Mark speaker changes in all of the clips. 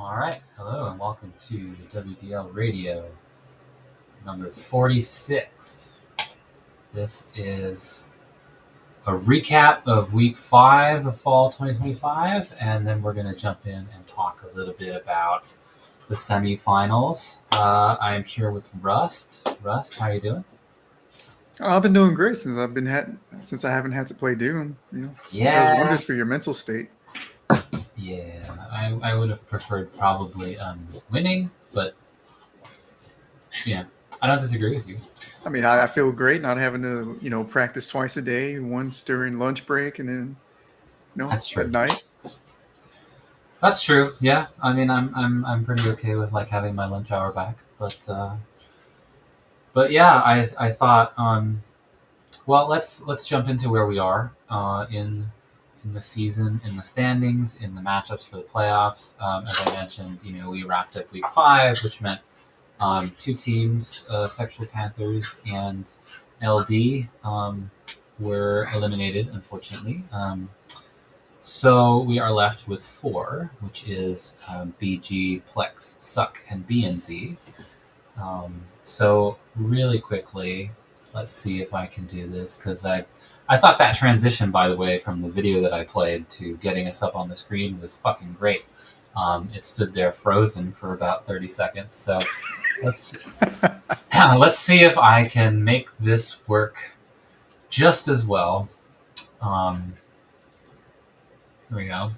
Speaker 1: All right, hello and welcome to WDL Radio number 46. This is a recap of week 5 of fall 2025, and then we're going to jump in and talk a little bit about the semifinals. I am here with Rust. Rust, how are you doing?
Speaker 2: I've been doing great since I haven't had to play Doom. It does
Speaker 1: Yeah,
Speaker 2: wonders for your mental state.
Speaker 1: I would have preferred probably winning, but yeah, I don't disagree with you.
Speaker 2: I mean, I feel great not having to practice twice a day, once during lunch break, and then
Speaker 1: That's
Speaker 2: at
Speaker 1: true.
Speaker 2: night.
Speaker 1: That's true. Yeah, I mean, I'm pretty okay with like having my lunch hour back, but yeah, I thought well let's jump into where we are in the season, in the standings, in the matchups for the playoffs. As I mentioned, we wrapped up week 5, which meant two teams, Sexual Panthers and LD, were eliminated, unfortunately. So we are left with 4, which is BG, Plex, Suck, and BNZ. So really quickly, let's see if I can do this, because I thought that transition, by the way, from the video that I played to getting us up on the screen was fucking great. It stood there frozen for about 30 seconds. So let's let's see if I can make this work just as well. Um, here we go.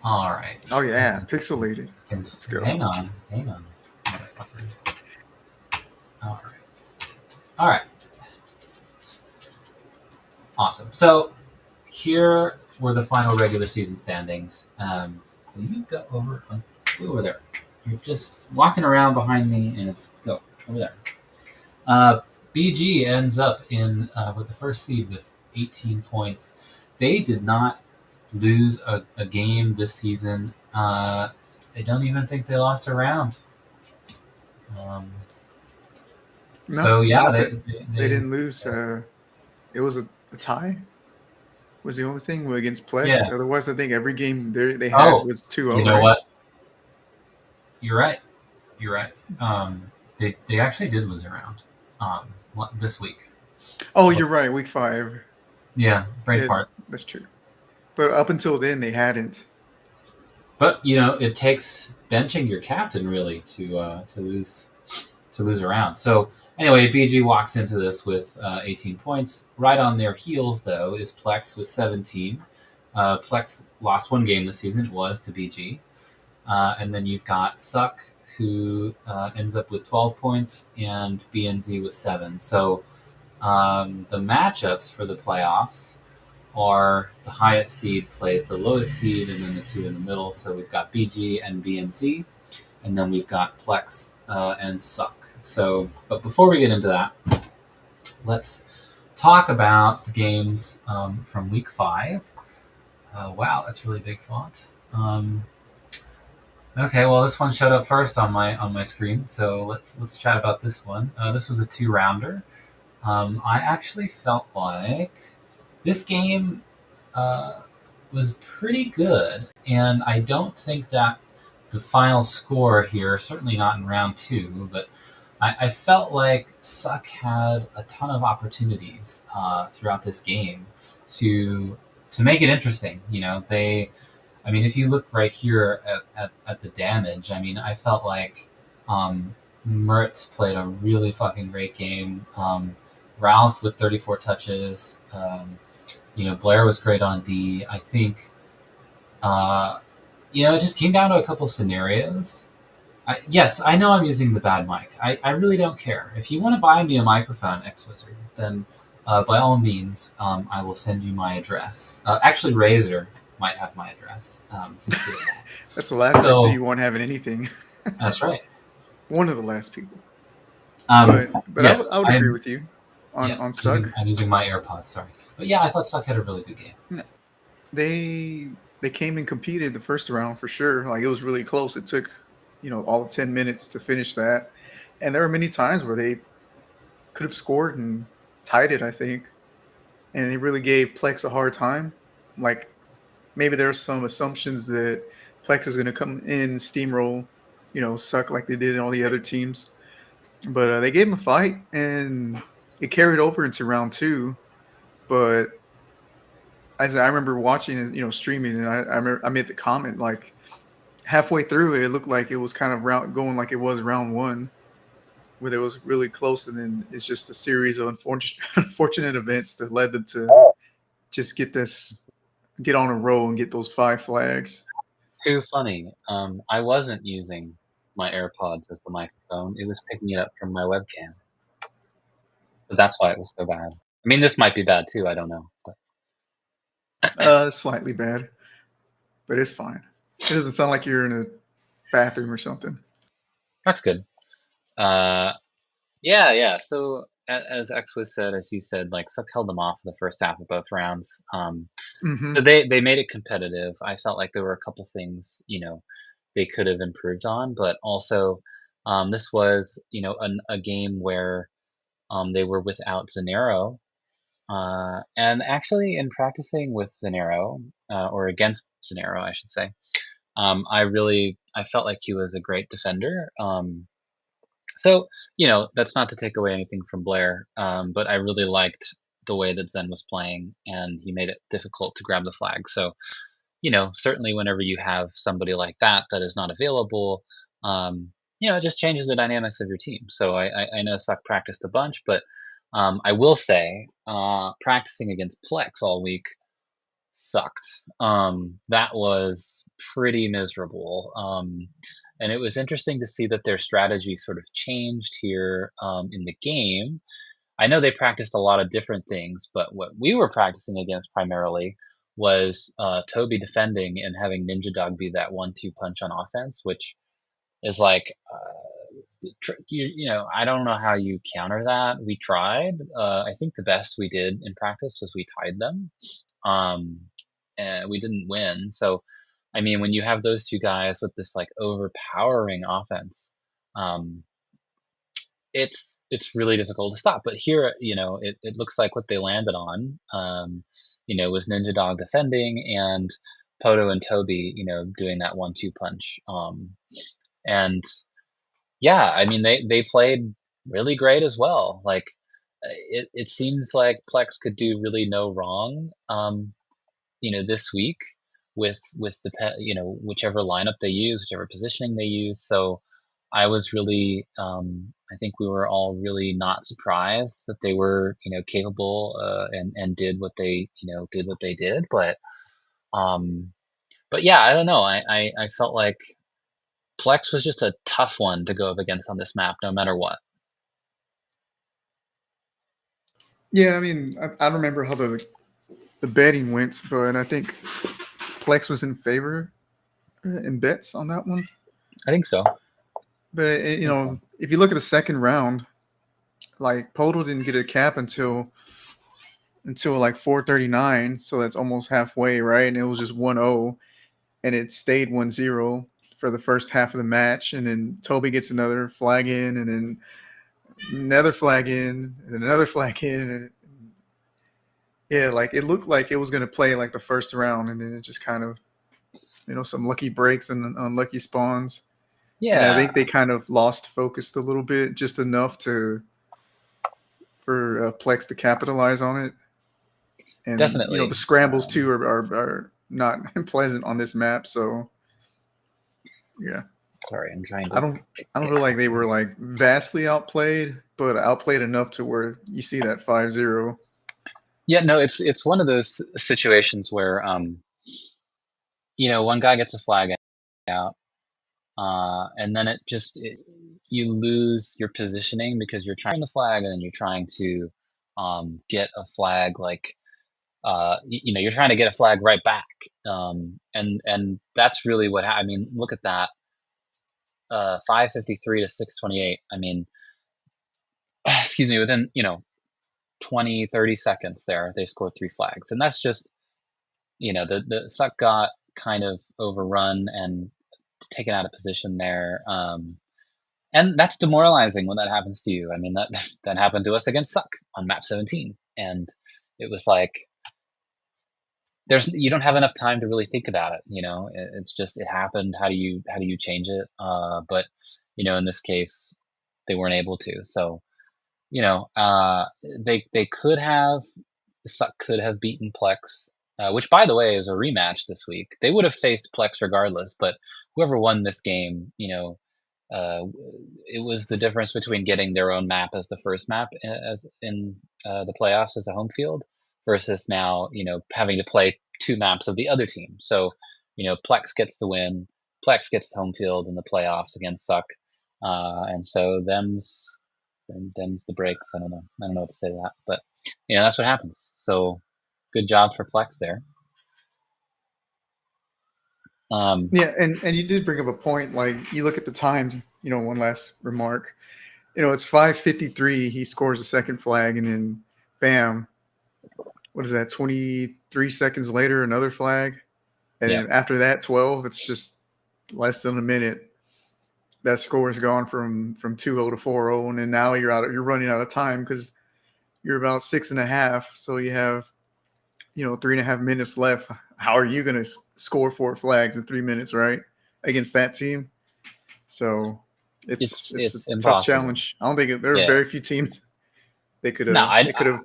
Speaker 1: All right.
Speaker 2: Oh yeah, pixelated.
Speaker 1: Can,
Speaker 2: Let's go.
Speaker 1: hang on. All right. All right. Awesome. So here were the final regular season standings. Will you go over there? You're just walking around behind me, and it's go over there. BG ends up in with the first seed with 18 points. They did not lose a game this season. I don't even think they lost a round. So yeah,
Speaker 2: No, they didn't lose. It was a tie. Was the only thing against Plex.
Speaker 1: yeah.
Speaker 2: Otherwise, I think every game they had
Speaker 1: Oh,
Speaker 2: was 2-0,
Speaker 1: you know
Speaker 2: right?
Speaker 1: what? You're right. You're right. They actually did lose a round this week.
Speaker 2: Oh, you're right. Week 5.
Speaker 1: Yeah, brain fart.
Speaker 2: That's true. But up until then, they hadn't.
Speaker 1: But it takes benching your captain really to lose a round. So anyway, BG walks into this with 18 points. Right on their heels, though, is Plex with 17. Plex lost one game this season. It was to BG. And then you've got Suck, who ends up with 12 points, and BNZ with 7. So the matchups for the playoffs are the highest seed plays the lowest seed, and then the two in the middle. So we've got BG and BNZ, and then we've got Plex and Suck. So, but before we get into that, let's talk about the games from week 5. Wow, that's really big font. Okay, well, this one showed up first on my screen, so let's chat about this one. This was a 2-rounder. I actually felt like this game was pretty good, and I don't think that the final score here, certainly not in round 2, but I felt like Suck had a ton of opportunities throughout this game to make it interesting. I mean, if you look right here at the damage, I mean, I felt like Mertz played a really fucking great game. Ralph with 34 touches. Blair was great on D. I think, it just came down to a couple scenarios. Yes, I know I'm using the bad mic. I really don't care. If you want to buy me a microphone, X-Wizard, then by all means, I will send you my address. Actually, Razor might have my address.
Speaker 2: That's the last person you want having anything.
Speaker 1: That's right.
Speaker 2: One of the last people.
Speaker 1: But yes,
Speaker 2: I would agree with you on Suck.
Speaker 1: I'm using my AirPods, sorry. But yeah, I thought Suck had a really good game.
Speaker 2: They came and competed the first round for sure. Like, it was really close. It took, all of 10 minutes to finish that. And there were many times where they could have scored and tied it, I think. And they really gave Plex a hard time. Like, maybe there's some assumptions that Plex is going to come in, steamroll, suck like they did in all the other teams. But they gave him a fight, and it carried over into round two. But I remember watching it, streaming, and I made the comment like halfway through, it looked like it was kind of going like it was round one, where it was really close, and then it's just a series of unfortunate events that led them to just get on a roll and get those 5 flags.
Speaker 1: Too funny. I wasn't using my AirPods as the microphone. It was picking it up from my webcam. But that's why it was so bad. I mean, this might be bad too. I don't know. But
Speaker 2: Slightly bad, but it's fine. It doesn't sound like you're in a bathroom or something.
Speaker 1: that's good. Uh, yeah, yeah. So as X was said, as you said, like Suck held them off for the first half of both rounds. So
Speaker 2: Hmm.
Speaker 1: they made it competitive. I felt like there were a couple things, they could have improved on, but also this was, a game where they were without Zanero. And actually, in practicing with Zanero, or against Zanero, I should say, I felt like he was a great defender. So, that's not to take away anything from Blair, but I really liked the way that Zen was playing, and he made it difficult to grab the flag. So, certainly whenever you have somebody like that that is not available, it just changes the dynamics of your team. So I know Suck practiced a bunch, but I will say practicing against Plex all week sucked. That was pretty miserable. And it was interesting to see that their strategy sort of changed here in the game. I know they practiced a lot of different things, but what we were practicing against primarily was Toby defending and having Ninja Dog be that 1-2 punch on offense, which is like, I don't know how you counter that. We tried. I think the best we did in practice was we tied them, um, and we didn't win. So, I mean, when you have those two guys with this like overpowering offense, um, it's really difficult to stop. But here, it looks like what they landed on, was Ninja Dog defending and Poto and Toby, doing that 1-2 punch. And yeah, I mean they played really great as well. Like it seems like Plex could do really no wrong. This week with whichever lineup they use, whichever positioning they use. So I was really, I think we were all really not surprised that they were, capable and did what they, did. Um, but yeah, I don't know. I felt like Plex was just a tough one to go up against on this map, no matter what.
Speaker 2: Yeah, I mean, I don't remember how the betting went, but I think Plex was in favor in bets on that one.
Speaker 1: I think so.
Speaker 2: But
Speaker 1: I think so.
Speaker 2: if you look at the second round, like Podol didn't get a cap until like 4:39, so that's almost halfway, right? And it was just 1-0, and it stayed 1-0 for the first half of the match, and then Toby gets another flag in, and then another flag in, and then another flag in, and yeah, like it looked like it was going to play like the first round, and then it just kind of, some lucky breaks and unlucky spawns. And I
Speaker 1: Yeah,
Speaker 2: think they kind of lost focus a little bit, just enough for Plex to capitalize on it. And the
Speaker 1: definitely.
Speaker 2: scrambles too are not pleasant on this map. So yeah,
Speaker 1: Sorry, I'm trying
Speaker 2: I
Speaker 1: to
Speaker 2: don't I don't
Speaker 1: get.
Speaker 2: feel like they were like vastly outplayed, but outplayed enough to where you see that 5-0.
Speaker 1: Yeah, no, it's one of those situations where one guy gets a flag out, and then you lose your positioning because you're trying the flag and then you're trying to get a flag like you're trying to get a flag right back, and that's really I mean, look at that, 553 to 628. I mean, excuse me, within 20-30 seconds there they scored 3 flags, and that's just the Suck got kind of overrun and taken out of position there. And that's demoralizing when that happens to you. I mean, that that happened to us against Suck on map 17, and it was like
Speaker 3: you don't have enough time to really think about it. It's just it happened. How do you change it? But in this case, they weren't able to. So you know, uh, they could have beaten Plex, which by the way is a rematch this week. They would have faced Plex regardless, but whoever won this game, uh, it was the difference between getting their own map as the first map as in the playoffs as a home field versus now having to play two maps of the other team. So Plex gets the win, Plex gets home field in the playoffs against Suck, and so them's the breaks. I don't know what to say to that, but that's what happens. So good job for Plex there. Um,
Speaker 2: Yeah, and you did bring up a point. Like you look at the time. One last remark. It's 5:53. He scores a second flag, and then, bam. What is that? 23 seconds later, another flag, and
Speaker 3: yeah,
Speaker 2: then after that, 12. It's just less than a minute. That score is gone from 2-0 to 4-0, and then now you're running out of time because you're about 6.5. So you have 3.5 minutes left. How are you going to score 4 flags in 3 minutes, right? Against that team. So it's a
Speaker 3: it's
Speaker 2: tough
Speaker 3: impossible.
Speaker 2: challenge. I don't think there are
Speaker 3: Yeah.
Speaker 2: very few teams they could
Speaker 3: No,
Speaker 2: have they could have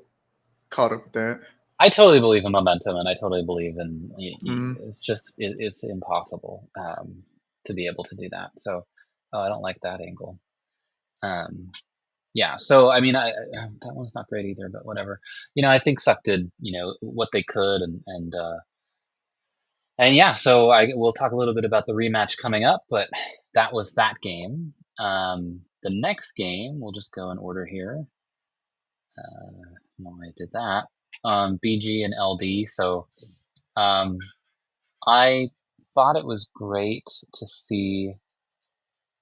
Speaker 2: caught up with that.
Speaker 3: I totally believe in momentum, and I totally believe in
Speaker 2: Mm.
Speaker 3: it's just it's impossible to be able to do that. So I don't like that angle. Um, yeah. So I mean, that one's not great either, but whatever. I think Suck did what they could, and yeah. So we'll talk a little bit about the rematch coming up, but that was that game. The next game, we'll just go in order here. No, I did that. BG and LD. So um, I thought it was great to see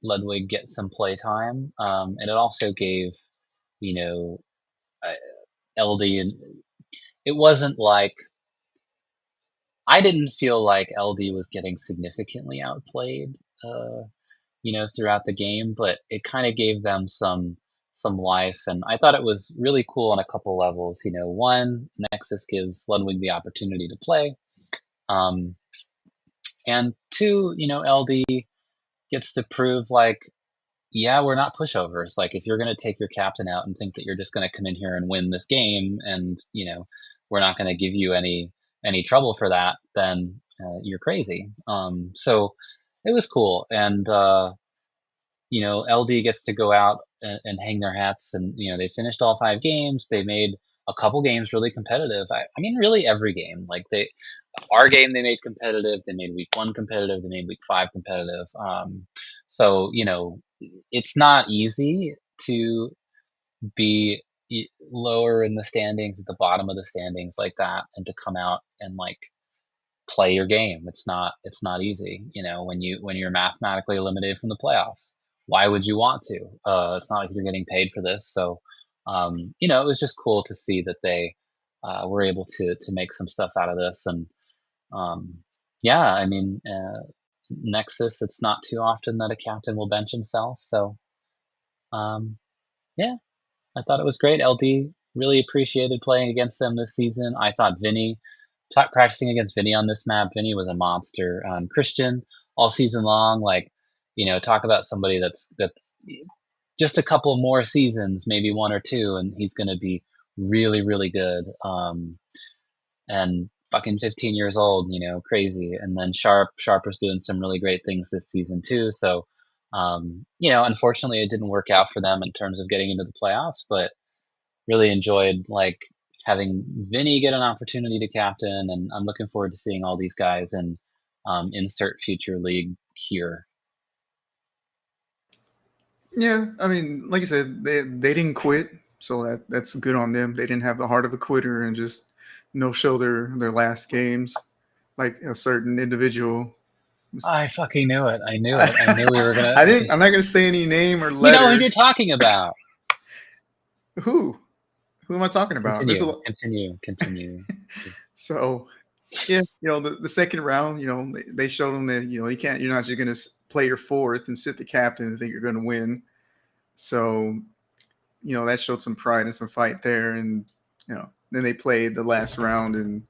Speaker 3: Ludwig get some play time, and it also gave you know uh, LD, and it wasn't like I didn't feel like LD was getting significantly outplayed, throughout the game, but it kind of gave them some life, and I thought it was really cool on a couple levels. One, Nexus gives Ludwig the opportunity to play, um, and two, LD gets to prove like, yeah, we're not pushovers. Like if you're going to take your captain out and think that you're just going to come in here and win this game, and we're not going to give you any trouble for that, then you're crazy. So it was cool, and LD gets to go out and hang their hats, and they finished all 5 games. They made a couple games really competitive. I mean, really every game. Like our game they made competitive. They made week 1 competitive. They made week 5 competitive. So it's not easy to be lower in the standings, at the bottom of the standings like that, and to come out and like play your game. It's not easy, when you're mathematically eliminated from the playoffs. Why would you want to? It's not like you're getting paid for this. So, it was just cool to see that they were able to make some stuff out of this. And um, yeah, I mean, Nexus, it's not too often that a captain will bench himself. So um, yeah, I thought it was great. LD really appreciated playing against them this season. I thought practicing against Vinny on this map, Vinny was a monster. Christian, all season long, like, talk about somebody that's just a couple more seasons, maybe 1 or 2, and he's going to be really, really good. And fucking 15 years old, crazy. And then Sharp was doing some really great things this season too. So, unfortunately, it didn't work out for them in terms of getting into the playoffs, but really enjoyed like having Vinny get an opportunity to captain, and I'm looking forward to seeing all these guys and insert future league here.
Speaker 2: Yeah, I mean, like you said, they didn't quit, so that's good on them. They didn't have the heart of a quitter and just no show their last games like a certain individual.
Speaker 3: I fucking knew it. I knew
Speaker 2: I,
Speaker 3: it. I knew we were gonna
Speaker 2: I didn't.
Speaker 3: just.
Speaker 2: I'm not gonna say any name or
Speaker 3: You know who
Speaker 2: letter.
Speaker 3: you're talking about.
Speaker 2: Who? Who am I talking about? There's a
Speaker 3: Continue.
Speaker 2: lot.
Speaker 3: Continue. Continue.
Speaker 2: So yeah, the second round, they showed them that you're not just gonna play your fourth and sit the captain and think you're gonna win. So that showed some pride and some fight there, and then they played the last round, and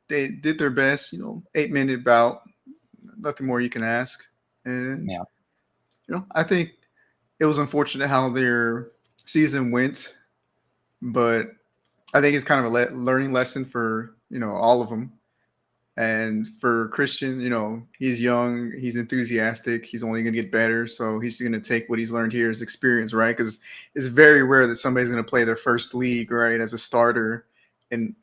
Speaker 2: they did their best. 8-minute bout, nothing more you can ask. And
Speaker 3: Yeah.
Speaker 2: I think it was unfortunate how their season went, but I think it's kind of a learning lesson for all of them. And for Christian, he's young, he's enthusiastic, he's only going to get better. So he's going to take what he's learned here as experience, right? Because it's very rare that somebody's going to play their first league, right, as a starter and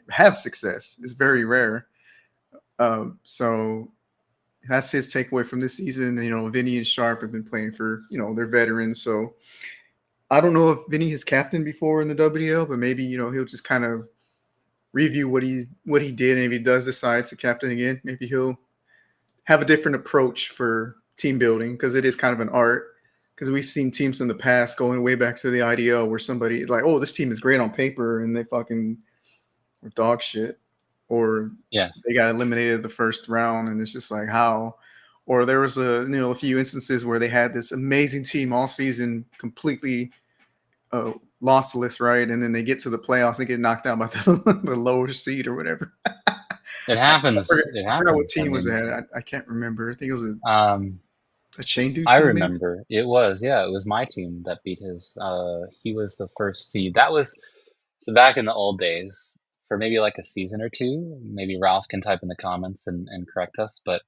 Speaker 2: have success. It's very rare. So that's his takeaway from this season. Vinny and Sharp have been playing for, they're veterans. So I don't know if Vinny has captained before in the WDL, but maybe, he'll just kind of review what he did, and if he does decide to captain again, maybe he'll have a different approach for team building, because it is kind of an art. Because we've seen teams in the past going way back to the IDL where somebody is like, oh, this team is great on paper, and they fucking were dog shit, or
Speaker 3: Yes.
Speaker 2: they got eliminated the first round, and it's just like how. Or there was a few instances where they had this amazing team all season, completely lossless, right? And then they get to the playoffs and get knocked out by the lower seed or whatever.
Speaker 3: It happens. It
Speaker 2: I forgot what
Speaker 3: happens. I
Speaker 2: team was
Speaker 3: mean,
Speaker 2: that. I can't remember. I think it was
Speaker 3: um,
Speaker 2: a chain dude
Speaker 3: I
Speaker 2: team, maybe.
Speaker 3: remember it was, yeah, it was my team that beat his. He was the first seed. That was so back in the old days for maybe like a season or two. Maybe Ralph can type in the comments and correct us, but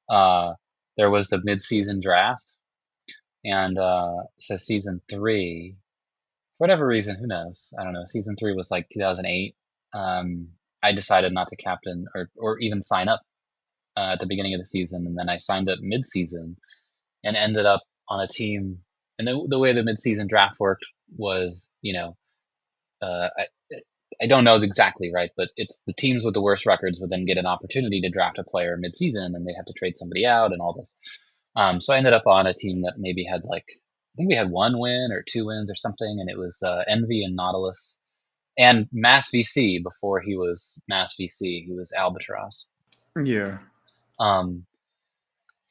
Speaker 3: uh, there was the mid-season draft, and so season three, for whatever reason, who knows? I don't know. Season three was like 2008. I decided not to captain or even sign up at the beginning of the season, and then I signed up mid-season and ended up on a team. And the way the mid-season draft worked was, uh, I, I don't know exactly right, but it's the teams with the worst records would then get an opportunity to draft a player mid-season, and they'd have to trade somebody out and all this. So I ended up on a team that maybe had like, I think we had 1 win or 2 wins or something, and it was Envy and Nautilus and Mass VC before he was Mass VC. He was Albatross.
Speaker 2: Yeah.
Speaker 3: Um,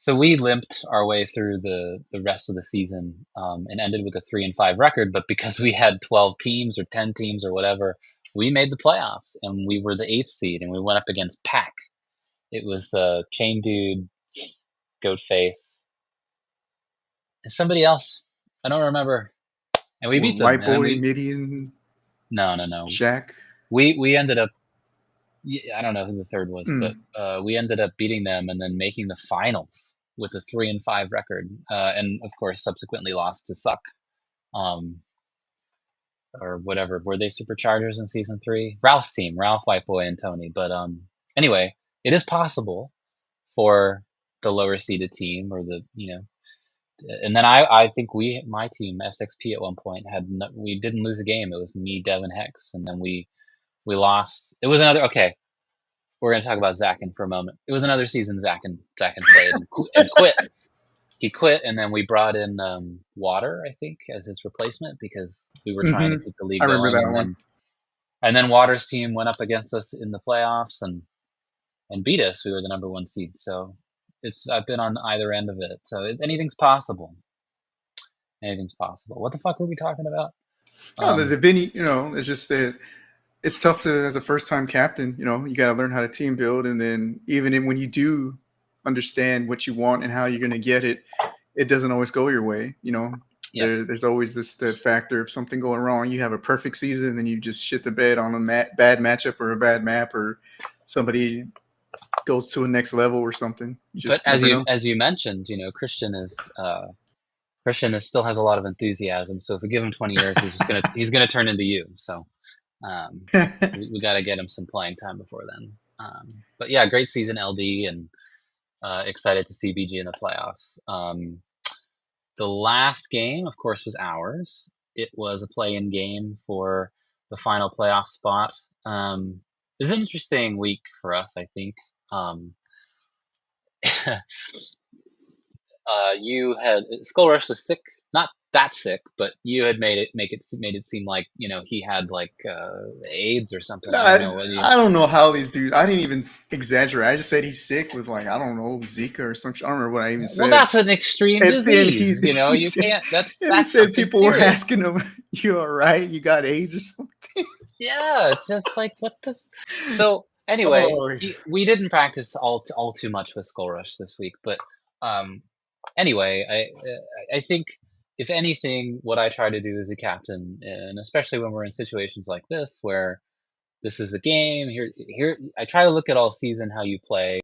Speaker 3: So we limped our way through the rest of the season and ended with a 3-5 record. But because we had 12 teams or 10 teams or whatever, we made the playoffs and we were the 8th seed and we went up against Pack. It was Chain Dude, Goat Face, and somebody else. I don't remember. And we beat them.
Speaker 2: White
Speaker 3: And then
Speaker 2: Boy, Midian,
Speaker 3: no.
Speaker 2: Shaq.
Speaker 3: We ended up. I don't know who the third was, but we ended up beating them and then making the finals with a 3-5 record, and of course subsequently lost to Suck, or whatever. Were they Superchargers in season 3? Ralph's team, Ralph, White Boy, and Tony. But anyway, it is possible for the lower seeded team or and then I think my team SXP at one point we didn't lose a game. It was me, Devin, Hex, and then we lost. It was another okay. We're going to talk about Zakin for a moment. It was another season Zakin played and quit. He quit, and then we brought in Water, I think, as his replacement because we were trying to keep the league
Speaker 2: I remember
Speaker 3: going.
Speaker 2: that one.
Speaker 3: And then Water's team went up against us in the playoffs and beat us. We were the number 1 seed. So I've been on either end of it. So anything's possible. Anything's possible. What the fuck were we talking about?
Speaker 2: The Vinny, it's just that it's tough to, as a first-time captain, you got to learn how to team build. And then even when you do understand what you want and how you're going to get it, it doesn't always go your way.
Speaker 3: Yes.
Speaker 2: There's always that factor of something going wrong. You have a perfect season, and then you just shit the bed on a bad matchup or a bad map, or somebody goes to a next level or something.
Speaker 3: But as you mentioned, Christian still has a lot of enthusiasm. So if we give him 20 years, he's gonna turn into you. So we got to get him some playing time before then. But yeah, great season LD, and excited to see BG in the playoffs. The last game, of course, was ours. It was a play-in game for the final playoff spot. It was an interesting week for us, I think. You had Skull Rush was sick, not that sick, but you had made it seem like he had like AIDS or something. I don't know.
Speaker 2: I don't know how these dudes. I didn't even exaggerate. I just said he's sick with like, I don't know, Zika or something. I don't remember what I even said.
Speaker 3: Well, that's an extreme disease. You can't. That's
Speaker 2: he said people
Speaker 3: serious.
Speaker 2: were asking him, "You all right? You got AIDS or something?"
Speaker 3: Yeah, it's just like what the. So Anyway,
Speaker 2: Oh,
Speaker 3: we didn't practice all too much with Skull Rush this week, but um, anyway, I think if anything, what I try to do as a captain, and especially when we're in situations like this where this is the game, here I try to look at all season how you play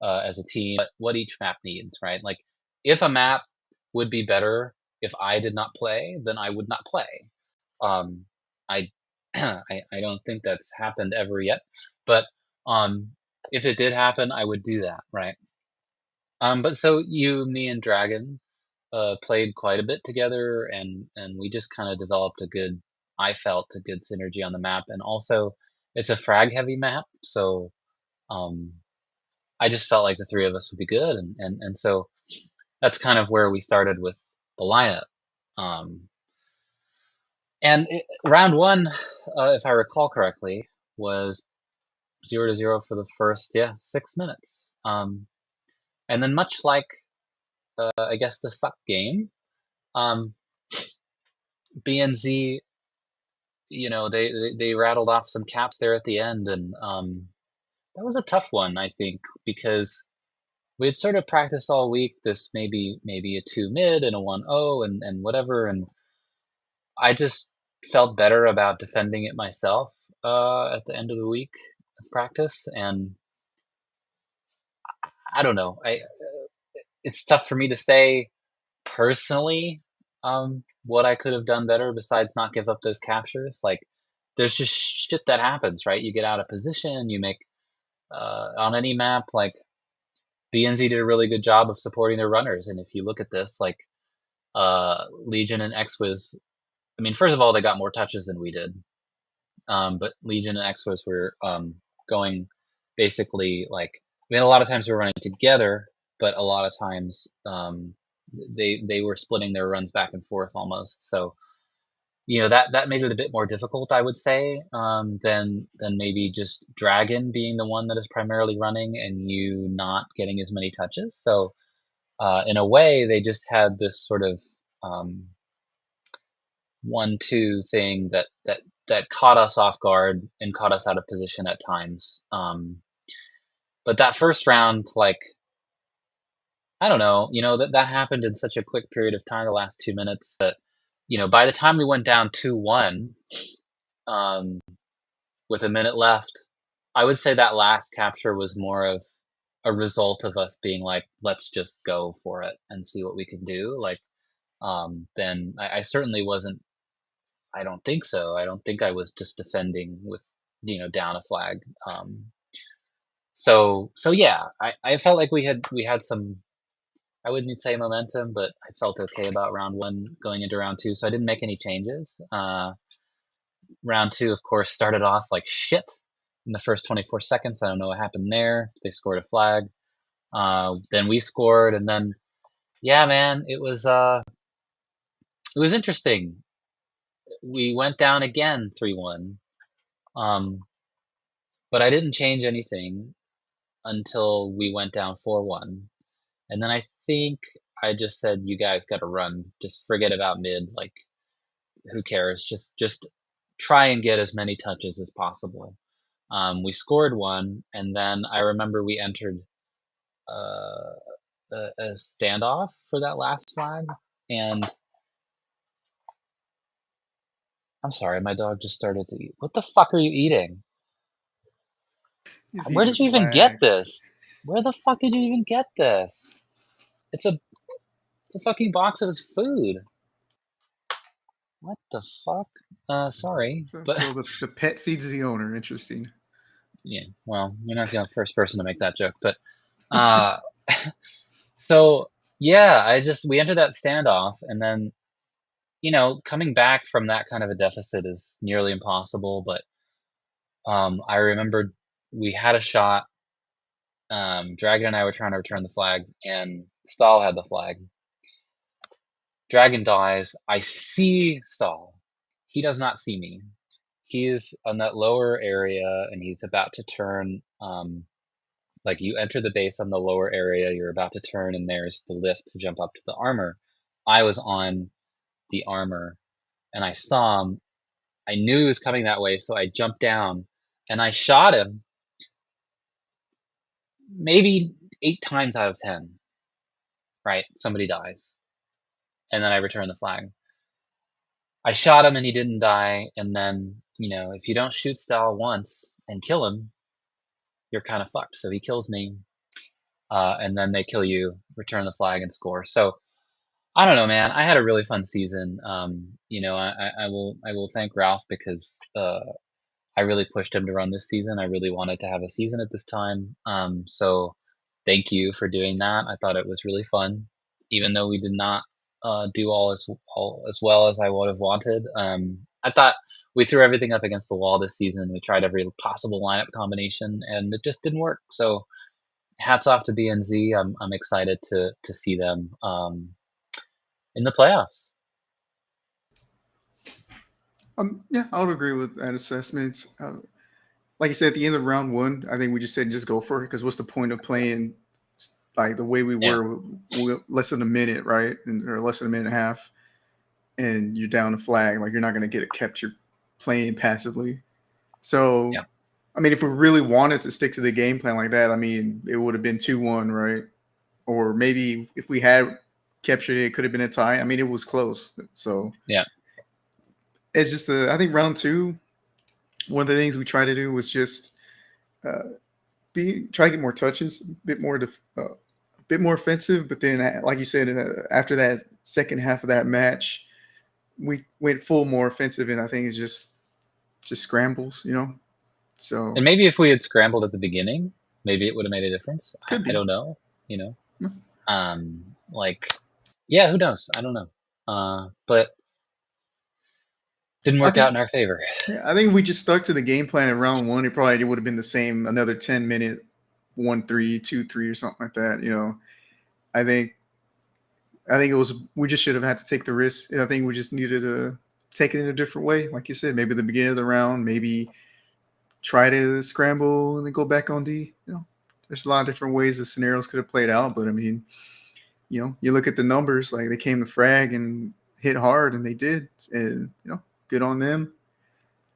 Speaker 3: as a team, what each map needs, right? Like if a map would be better if I did not play, then I would not play. Um, I I don't think that's happened ever yet, but um, if it did happen, I would do that, right? But so you, me, and Dragon played quite a bit together, and we just kind of developed a good. I felt a good synergy on the map, and also it's a frag heavy map, so um, I just felt like the three of us would be good, and so that's kind of where we started with the lineup. Um, Round one, if I recall correctly, was 0-0 for the first 6 minutes. And then much like I guess the suck game, um, BNZ, they rattled off some caps there at the end, and that was a tough one, I think, because we had sort of practiced all week this maybe a 2 mid and a 1-0 and whatever, and I just felt better about defending it myself at the end of the week of practice, and I don't know. It's tough for me to say personally what I could have done better besides not give up those captures. Like, there's just shit that happens, right? You get out of position, you make on any map. Like BNZ did a really good job of supporting their runners, and if you look at this, like Legion and Xwiz, I mean, first of all, they got more touches than we did. But Legion and Xwiz were going basically like, I mean, a lot of times we were running together, but a lot of times they were splitting their runs back and forth almost. So that made it a bit more difficult, I would say, than maybe just Dragon being the one that is primarily running and you not getting as many touches. So in a way, they just had this sort of 1-2 thing that caught us off guard and caught us out of position at times. But that first round, like, I don't know, that happened in such a quick period of time, the last 2 minutes, that by the time we went down 2-1, um, with a minute left, I would say that last capture was more of a result of us being like, let's just go for it and see what we can do. Like, then I certainly wasn't. I don't think so. I don't think I was just defending with down a flag. So yeah, I felt like we had some. I wouldn't say momentum, but I felt okay about round one going into round two. So I didn't make any changes. Round two, of course, started off like shit in the first 24 seconds. I don't know what happened there. They scored a flag. Then we scored, and then yeah, man, it was interesting. We went down again 3-1. But I didn't change anything until we went down 4-1. And then I think I just said, you guys got to run. Just forget about mid. Like, who cares? Just try and get as many touches as possible. We scored one, and then I remember we entered uh, a standoff for that last flag. And I'm sorry, my dog just started to eat. What the fuck are you eating?
Speaker 2: he's
Speaker 3: Where
Speaker 2: eating
Speaker 3: did
Speaker 2: a
Speaker 3: you even get
Speaker 2: flag.
Speaker 3: this? Where the fuck did you even get this? It's a fucking box of his food. What the fuck? Sorry,
Speaker 2: So,
Speaker 3: but
Speaker 2: so the pet feeds the owner. Interesting.
Speaker 3: yeah. Well, you're not the first person to make that joke, but uh, so yeah, we entered that standoff, and then coming back from that kind of a deficit is nearly impossible. But I remembered we had a shot. Dragon and I were trying to return the flag, and Stahl had the flag. Dragon dies. I see Stahl. He does not see me. He's on that lower area, and he's about to turn. Like, you enter the base on the lower area, you're about to turn, and there's the lift to jump up to the armor. I was on the armor, and I saw him. I knew he was coming that way, so I jumped down, and I shot him maybe 8 times out of 10. Right, somebody dies, and then I return the flag. I shot him and he didn't die, and then if you don't shoot style once and kill him, you're kind of fucked. So he kills me, and then they kill you, return the flag, and score. So I don't know, man. I had a really fun season. I will thank Ralph because I really pushed him to run this season. I really wanted to have a season at this time. So thank you for doing that. I thought it was really fun, even though we did not do all as well as I would have wanted. I thought we threw everything up against the wall this season. We tried every possible lineup combination, and it just didn't work. So hats off to BNZ. I'm excited to see them in the playoffs.
Speaker 2: Yeah, I would agree with that assessment. Like you said, at the end of round one, I think we just said just go for it because what's the point of playing like the way we
Speaker 3: Yeah.
Speaker 2: were with less than a minute, right? Or less than a minute and a half, and you're down a flag. Like you're not going to get it kept. You're playing passively. So,
Speaker 3: Yeah.
Speaker 2: I mean, if we really wanted to stick to the game plan like that, I mean, it would have been 2-1, right? Or maybe if we had captured it, it could have been a tie. I mean, it was close. So,
Speaker 3: Yeah.
Speaker 2: it's just I think round two, one of the things we try to do was just try to get more touches, a bit more offensive. But then, like you said, after that second half of that match, we went full more offensive, and I think it's just scrambles, So
Speaker 3: And maybe if we had scrambled at the beginning, maybe it would have made a difference.
Speaker 2: could
Speaker 3: I
Speaker 2: be.
Speaker 3: don't know.
Speaker 2: Yeah.
Speaker 3: Like, yeah, who knows? I don't know. But didn't
Speaker 2: I
Speaker 3: work out
Speaker 2: think
Speaker 3: in our favor.
Speaker 2: Yeah, I think if we just stuck to the game plan in round one, it probably would have been the same, another 10-minute 1-3, 2-3 or something like that. I think it was we just should have had to take the risk. I think we just needed to take it in a different way. Like you said, maybe the beginning of the round, maybe try to scramble and then go back on D. There's a lot of different ways the scenarios could have played out, but I mean, you look at the numbers, like they came to frag and hit hard, and they did, and good on them.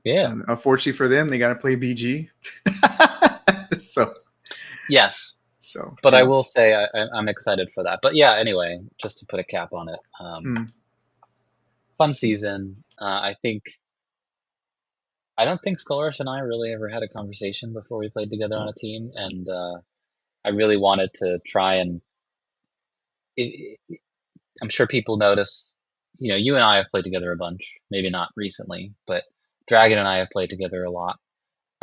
Speaker 3: Yeah.
Speaker 2: Unfortunately for them, they got to play BG. so,
Speaker 3: Yes.
Speaker 2: so
Speaker 3: But I will say I'm excited for that. But yeah, anyway, just to put a cap on it, fun season. I don't think Skullrush and I really ever had a conversation before we played together on a team, and I really wanted to try and. I'm sure people notice. You and I have played together a bunch. Maybe not recently, but Dragon and I have played together a lot.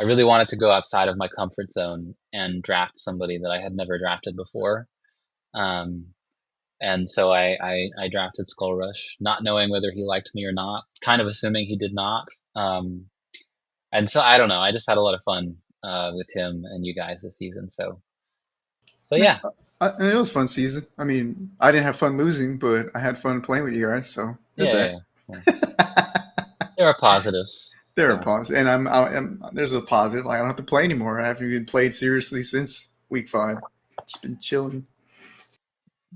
Speaker 3: I really wanted to go outside of my comfort zone and draft somebody that I had never drafted before. And so I drafted Skullrush, not knowing whether he liked me or not, kind of assuming he did not. And so I don't know. I just had a lot of fun with him and you guys this season. So yeah.
Speaker 2: And it was a fun season. I mean, I didn't have fun losing, but I had fun playing with you guys. So there's
Speaker 3: Yeah. There are positives.
Speaker 2: There are positives, and there's a positive. Like I don't have to play anymore. I haven't even played seriously since week 5. Just been chilling.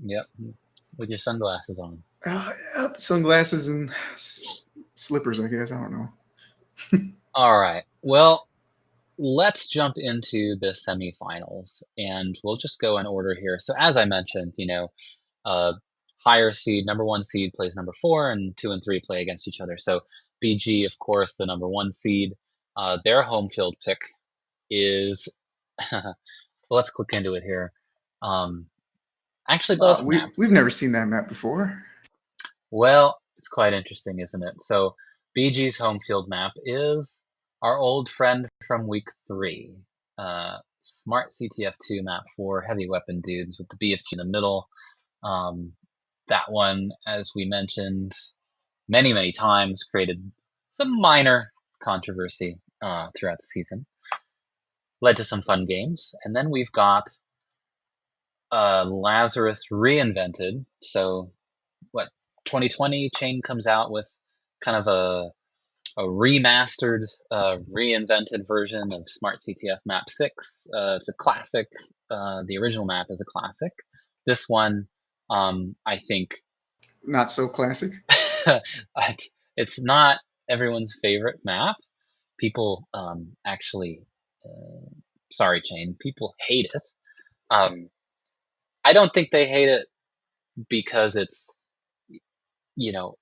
Speaker 3: Yep, with your sunglasses on.
Speaker 2: Yep, sunglasses and slippers. I guess I don't know.
Speaker 3: All right. Well, let's jump into the semifinals, and we'll just go in order here. So, as I mentioned, higher seed, number 1 seed plays number 4, and 2 and 3 play against each other. So, BG, of course, the number 1 seed. Their home field pick is. Well, let's click into it here. Actually, both maps.
Speaker 2: We've never seen that map before.
Speaker 3: Well, it's quite interesting, isn't it? So, BG's home field map is our old friend from week 3. Smart CTF2 map for heavy weapon dudes with the BFG in the middle. That one, as we mentioned many, many times, created some minor controversy throughout the season. Led to some fun games. And then we've got Lazarus reinvented. So, 2020 Chain comes out with kind of a remastered, reinvented version of Smart CTF Map 6. It's a classic. The original map is a classic. This one, I think,
Speaker 2: not so classic.
Speaker 3: it's not everyone's favorite map, people actually, sorry, Chain, people hate it. I don't think they hate it because it's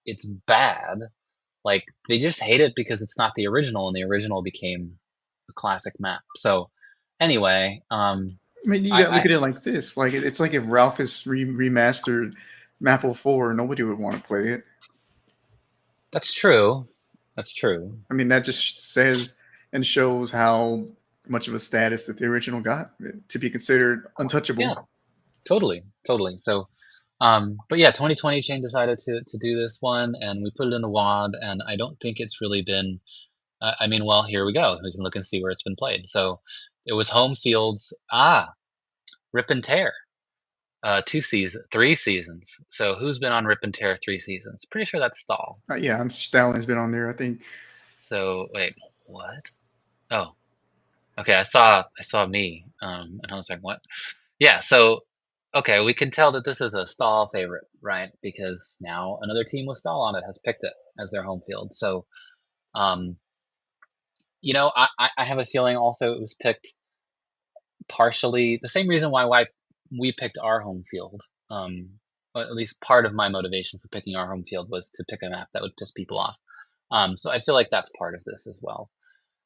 Speaker 3: it's bad. Like they just hate it because it's not the original, and the original became a classic map. So anyway,
Speaker 2: I mean, you got to
Speaker 3: I
Speaker 2: look at it like this. Like it's like if Ralph is remastered Maple 4, nobody would want to play it.
Speaker 3: that's true. That's true.
Speaker 2: I mean, that just says and shows how much of a status that the original got to be considered untouchable.
Speaker 3: Yeah, totally, totally. So, but yeah, 2020 Chain decided to do this one, and we put it in the WAD, and I don't think it's really been. I mean, well, here we go. We can look and see where it's been played. So, it was home fields. Rip and Tear. 3 seasons. So who's been on Rip and Tear 3 seasons? Pretty sure that's Stahl.
Speaker 2: Yeah, and Stalin's been on there, I think.
Speaker 3: So wait, what? Oh, okay. I saw me, and I was like, what? Yeah. So okay, we can tell that this is a Stahl favorite, right? Because now another team with Stahl on it has picked it as their home field. So, um, I have a feeling also it was picked partially the same reason why we picked our home field. Or at least part of my motivation for picking our home field was to pick a map that would piss people off. So I feel like that's part of this as well.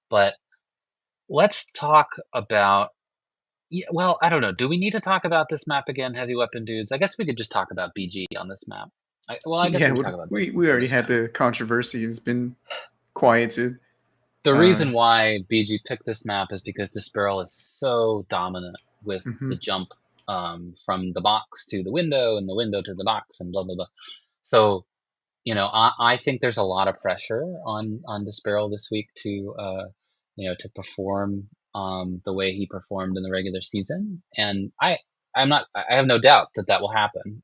Speaker 3: But let's talk about. Yeah, well, I don't know. Do we need to talk about this map again, Heavy Weapon Dudes? I guess we could just talk about BG on this map. I guess we
Speaker 2: Yeah,
Speaker 3: could talk about
Speaker 2: we
Speaker 3: on
Speaker 2: already
Speaker 3: this
Speaker 2: had
Speaker 3: map.
Speaker 2: the controversy. It's been quieted.
Speaker 3: The
Speaker 2: Uh,
Speaker 3: reason why BG picked this map is because Dispearl is so dominant with
Speaker 2: mhm.
Speaker 3: the jump from the box to the window and the window to the box and blah blah blah. So I think there's a lot of pressure on Dispearl this week to to perform the way he performed in the regular season, and I have no doubt that that will happen.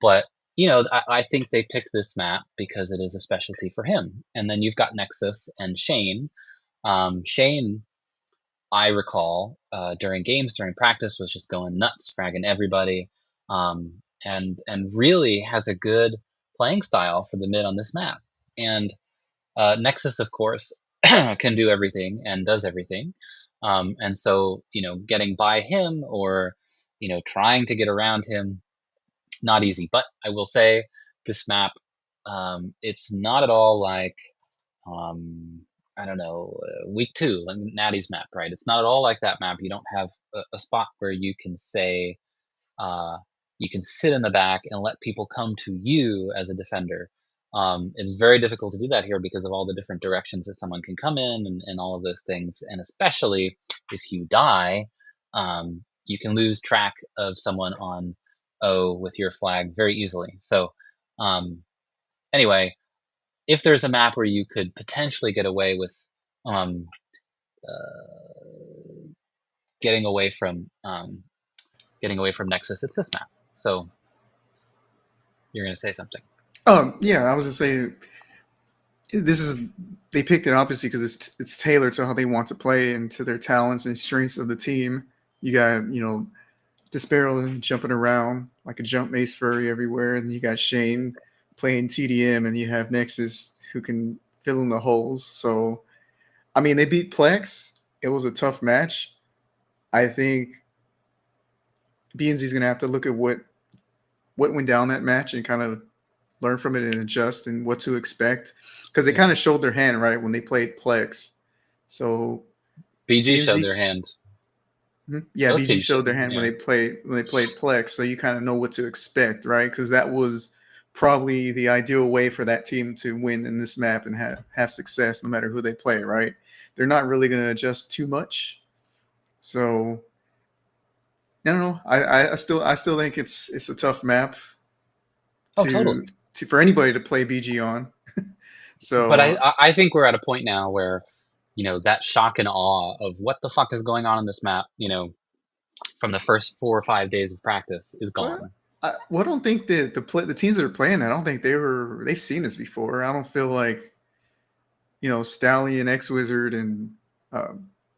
Speaker 3: But I think they picked this map because it is a specialty for him. And then you've got Nexus and Shane. Shane, I recall during practice was just going nuts, fragging everybody, and really has a good playing style for the mid on this map. And Nexus, of course, can do everything and does everything. And so getting by him or trying to get around him, not easy. But I will say this map, it's not at all like I don't know, week two, like Natty's map, right? It's not at all like that map. You don't have a spot where you can say uh, you can sit in the back and let people come to you as a defender. It's very difficult to do that here because of all the different directions that someone can come in and all of those things. And especially if you die, you can lose track of someone on O with your flag very easily. So, um, anyway, if there's a map where you could potentially get away with um, uh, getting away from Nexus, it's this map. So you're going to say something.
Speaker 2: Yeah, I was just saying this is they picked it obviously because it's tailored to how they want to play and to their talents and strengths of the team. You got Disparrow jumping around like a jump mace furry everywhere, and you got Shane playing TDM, and you have Nexus who can fill in the holes. So I mean, they beat Plex. It was a tough match. I think BNZ is going to have to look at what went down that match and kind of learn from it and adjust and what to expect because they
Speaker 3: Yeah.
Speaker 2: kind of showed their hand right when they played Plex. So
Speaker 3: BG showed
Speaker 2: BNZ,
Speaker 3: their hand.
Speaker 2: yeah,
Speaker 3: Both
Speaker 2: BG
Speaker 3: teams
Speaker 2: showed
Speaker 3: showed.
Speaker 2: their hand
Speaker 3: Yeah.
Speaker 2: when they played Plex. So you kind of know what to expect, right? Because that was probably the ideal way for that team to win in this map and have success no matter who they play, right? They're not really going to adjust too much. So I don't know. I still think it's a tough map
Speaker 3: Oh, totally.
Speaker 2: to for anybody to play BG on.
Speaker 3: But
Speaker 2: So
Speaker 3: I think we're at a point now where that shock and awe of what the fuck is going on in this map, from the first 4 or 5 days of practice is
Speaker 2: well,
Speaker 3: gone.
Speaker 2: I don't think that the teams that are playing that I don't think they've seen this before. I don't feel like Stallion, X Wizard, and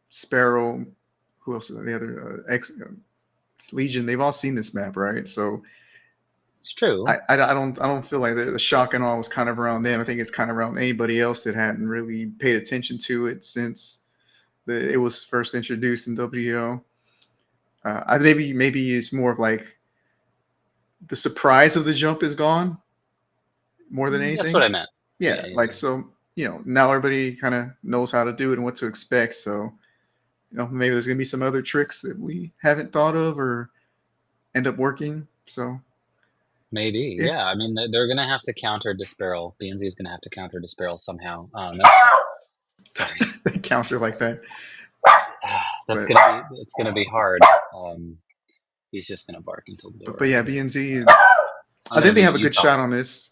Speaker 2: Sparrow. Who else is the other X Legion? They've all seen this map, right? So
Speaker 3: It's true.
Speaker 2: I don't feel like the shock and awe was kind of around them. I think it's kind of around anybody else that hadn't really paid attention to it since it was first introduced in WDL. Maybe it's more of like the surprise of the jump is gone more than
Speaker 3: That's what
Speaker 2: anything.
Speaker 3: I meant. Yeah,
Speaker 2: Yeah,
Speaker 3: yeah,
Speaker 2: like
Speaker 3: yeah.
Speaker 2: so now everybody kind of knows how to do it and what to expect. So maybe there's gonna be some other tricks that we haven't thought of or end up working. So
Speaker 3: Maybe.
Speaker 2: yeah,
Speaker 3: Yeah. I mean, they're gonna have to counter Disparel. BNZ is gonna have to counter Disparel somehow. Sorry.
Speaker 2: they counter like that.
Speaker 3: That's
Speaker 2: But
Speaker 3: gonna be. It's gonna be hard. Um, he's just gonna bark until the
Speaker 2: but
Speaker 3: door
Speaker 2: but yeah,
Speaker 3: opens.
Speaker 2: BNZ.
Speaker 3: I'm
Speaker 2: I
Speaker 3: gonna
Speaker 2: think they
Speaker 3: mute
Speaker 2: have a
Speaker 3: you.
Speaker 2: good
Speaker 3: Talk.
Speaker 2: shot on this.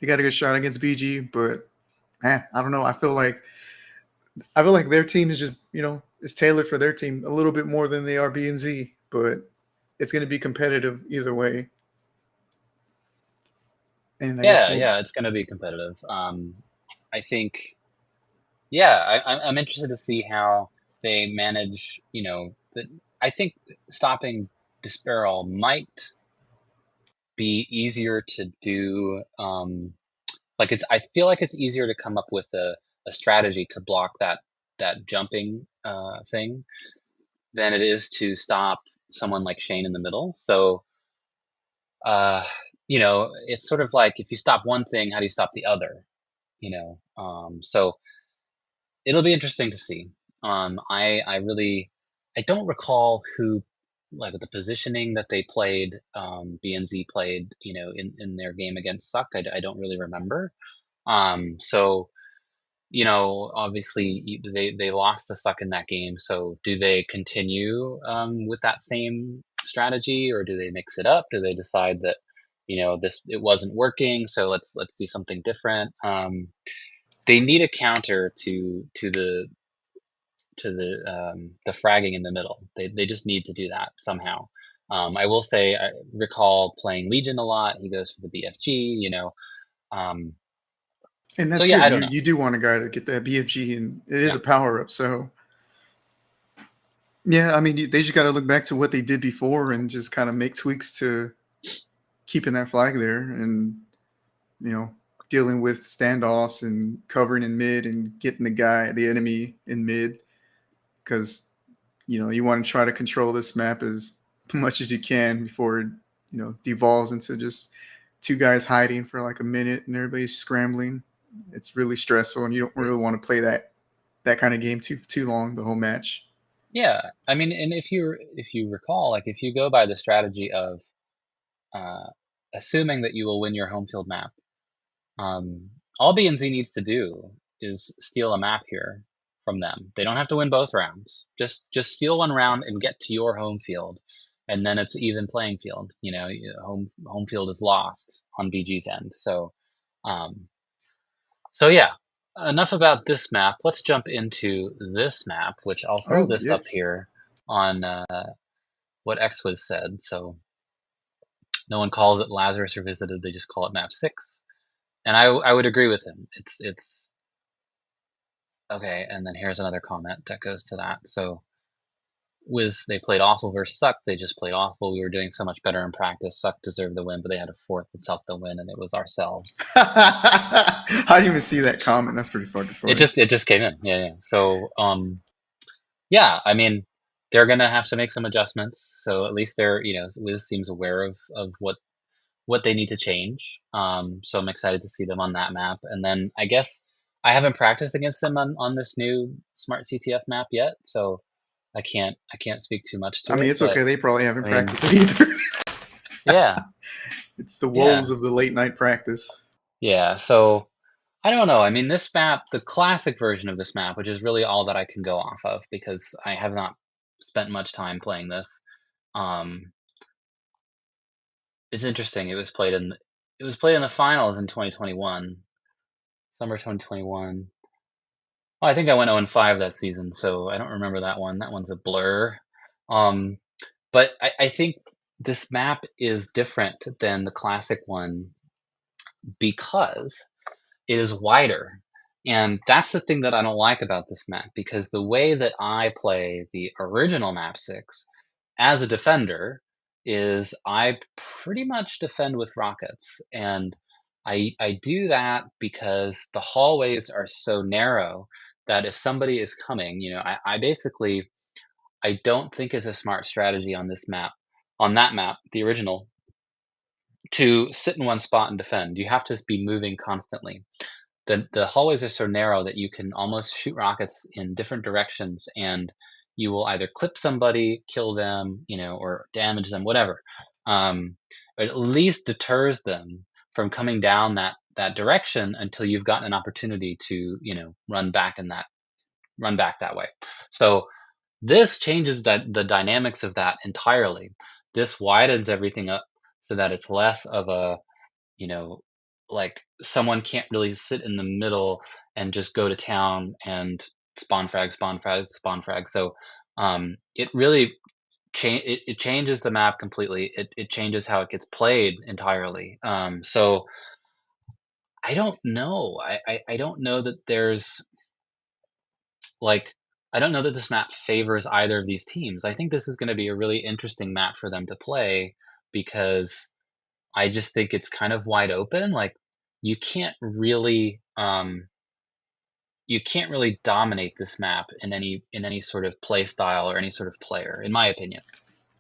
Speaker 2: They got a good shot against BG, but I don't know. I feel like their team is just is tailored for their team a little bit more than they are B and Z, but it's going to be competitive either way. And I guess
Speaker 3: Yeah,
Speaker 2: we'll.
Speaker 3: yeah. It's gonna be competitive. I think. Yeah, I'm interested to see how they manage. I think stopping Disparel might be easier to do. Like I feel like it's easier to come up with a strategy to block that jumping thing than it is to stop someone like Shane in the middle. So uh, it's sort of like if you stop one thing, how do you stop the other? So it'll be interesting to see. I really I don't recall who like the positioning that they played. BNZ played in their game against Suck. I don't really remember. So obviously they lost to Suck in that game. So do they continue with that same strategy, or do they mix it up? Do they decide that this it wasn't working, so let's do something different? They need a counter to the fragging in the middle. They just need to do that somehow. I will say I recall playing Legion a lot. He goes for the BFG. Um,
Speaker 2: And
Speaker 3: so
Speaker 2: that's
Speaker 3: yeah,
Speaker 2: good.
Speaker 3: I
Speaker 2: You
Speaker 3: don't know.
Speaker 2: you do want a guy to get that BFG, and it is
Speaker 3: Yeah.
Speaker 2: a power up. So yeah, I mean they just got to look back to what they did before and just kind of make tweaks to keeping that flag there, and you know dealing with standoffs and covering in mid and getting the enemy in mid because you want to try to control this map as much as you can before it devolves into just two guys hiding for like a minute and everybody's scrambling. It's really stressful, and you don't really want to play that kind of game too long the whole match.
Speaker 3: Yeah, I mean, and if you recall, like if you go by the strategy of uh, assuming that you will win your home field map, um, all B and Z needs to do is steal a map here from them. They don't have to win both rounds. Just steal one round and get to your home field, and then it's even playing field. Home field is lost on BG's end. Um, so yeah, enough about this map. Let's jump into this map, which I'll throw
Speaker 2: Oh
Speaker 3: this up
Speaker 2: yes.
Speaker 3: here on what X was said. So no one calls it Lazarus Revisited; they just call it Map 6, and I would agree with him. It's okay. And then here's another comment that goes to that. So Wiz, they played awful versus Suck. They just played awful. We were doing so much better in practice. Suck deserved the win, but they had a fourth that's helped the win, and it was ourselves.
Speaker 2: I didn't even see that comment. That's pretty fucking
Speaker 3: It
Speaker 2: funny.
Speaker 3: just came in. Yeah, yeah. So yeah, I mean, they're gonna have to make some adjustments. So at least Wiz seems aware of what they need to change. So I'm excited to see them on that map. And then I guess I haven't practiced against them on this new Smart CTF map yet, so I can't speak too much
Speaker 2: I
Speaker 3: to
Speaker 2: mean,
Speaker 3: it.
Speaker 2: it's
Speaker 3: But
Speaker 2: okay. They probably haven't
Speaker 3: I mean,
Speaker 2: practiced it either.
Speaker 3: yeah,
Speaker 2: It's the
Speaker 3: yeah,
Speaker 2: woes of the late night practice.
Speaker 3: yeah. So I don't know. I mean, this map, the classic version of this map, which is really all that I can go off of because I have not spent much time playing this. Um, it's interesting. It was played in the finals in 2021, summer 2021. Oh, I think I went 0-5 that season, so I don't remember that one. That one's a blur. Um, but I think this map is different than the classic one because it is wider. And that's the thing that I don't like about this map because the way that I play the original map 6 as a defender is I pretty much defend with rockets, and I do that because the hallways are so narrow that if somebody is coming, I basically I don't think it's a smart strategy on that map, the original, to sit in one spot and defend. You have to be moving constantly. The hallways are so narrow that you can almost shoot rockets in different directions, and you will either clip somebody, kill them, or damage them, whatever. It at least deters them from coming down that direction until you've gotten an opportunity to, run back that way. So this changes the dynamics of that entirely. This widens everything up so that it's less of a, you know, like someone can't really sit in the middle and just go to town and spawn frag, spawn frag, spawn frag. So it really it changes the map completely. It changes how it gets played entirely. So I don't know. I don't know that there's like I don't know that this map favors either of these teams. I think this is going to be a really interesting map for them to play because I just think it's kind of wide open. Like you can't really dominate this map in any sort of play style or any sort of player, in my opinion.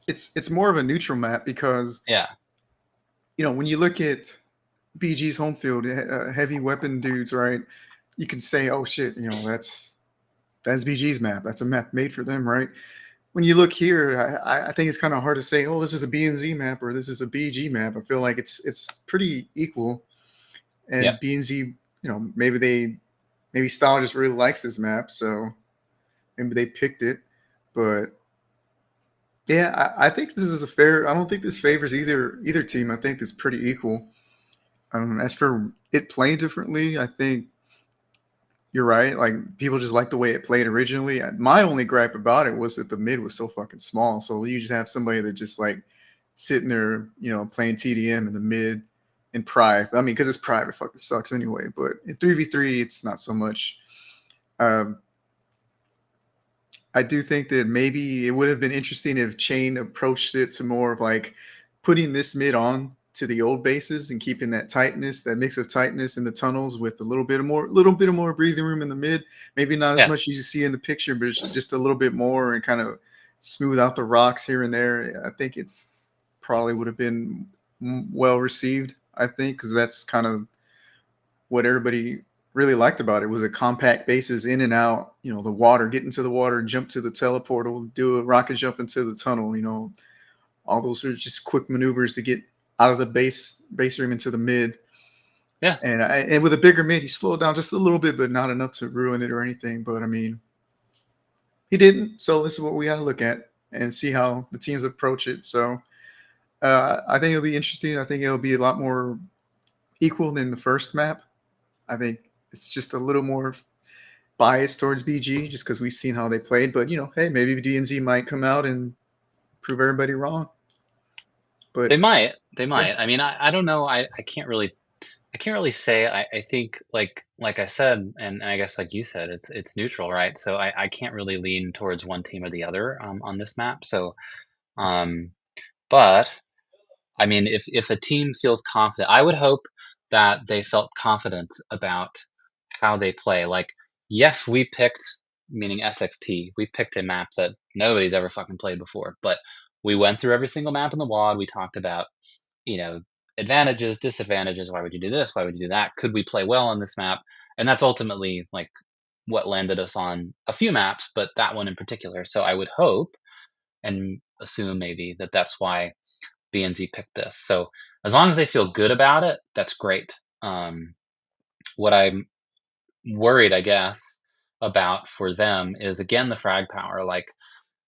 Speaker 2: It's more of a neutral map because
Speaker 3: Yeah.
Speaker 2: when you look at BG's home field, heavy weapon dudes, right? You can say, oh shit, that's BG's map. That's a map made for them, right? When you look here, I think it's kind of hard to say, oh, this is a B and Z map or this is a BG map. I feel like it's pretty equal.
Speaker 3: Yeah.
Speaker 2: And B and Z, maybe Style just really likes this map, so maybe they picked it. But yeah, I think this is a fair. I don't think this favors either team. I think it's pretty equal. As for it playing differently, I think you're right. Like people just like the way it played originally. My only gripe about it was that the mid was so fucking small. So you just have somebody that just like sitting there, playing TDM in the mid in Pride. I mean, because it's Pride, it fucking sucks anyway. But in 3v3, it's not so much. Um, I do think that maybe it would have been interesting if Chain approached it to more of like putting this mid on to the old bases and keeping that tightness, that mix of tightness in the tunnels with a little bit of more breathing room in the mid. Maybe not as
Speaker 3: Yeah.
Speaker 2: much as you see in the picture, but just a little bit more and kind of smooth out the rocks here and there. I think it probably would have been well received. I think because that's kind of what everybody really liked about it was a compact bases in and out, the water, get into the water, jump to the teleportal, do a rocket jump into the tunnel, all those are just quick maneuvers to get out of the base room into the mid.
Speaker 3: Yeah.
Speaker 2: And with a bigger mid, he slowed down just a little bit, but not enough to ruin it or anything. But I mean, he didn't. So this is what we got to look at and see how the teams approach it. So I think it'll be interesting. I think it'll be a lot more equal than the first map. I think it's just a little more biased towards BG just because we've seen how they played. But hey, maybe DNZ might come out and prove everybody wrong. But
Speaker 3: They might. They
Speaker 2: yeah,
Speaker 3: might. I mean, I don't know. I can't really say. I think like I said, and I guess like you said, it's neutral, right? So I can't really lean towards one team or the other on this map. So um but I mean, if a team feels confident, I would hope that they felt confident about how they play. Like, yes, meaning SXP, we picked a map that nobody's ever fucking played before, but we went through every single map in the WOD. We talked about, you know, advantages, disadvantages. Why would you do this? Why would you do that? Could we play well on this map? And that's ultimately like what landed us on a few maps, but that one in particular. So I would hope and assume maybe that that's why BNZ picked this. So as long as they feel good about it, that's great. What I'm worried, I guess, about for them is again the frag power. Like,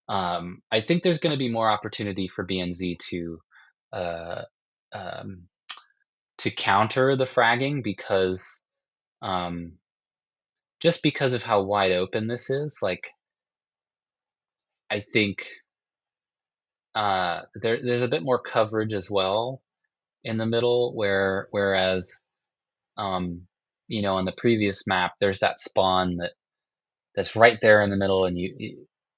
Speaker 3: I think there's going to be more opportunity for BNZ uh, um, to counter the fragging because um, just because of how wide open this is. Like, I think there's a bit more coverage as well in the middle, whereas on the previous map, there's that spawn that's right there in the middle, and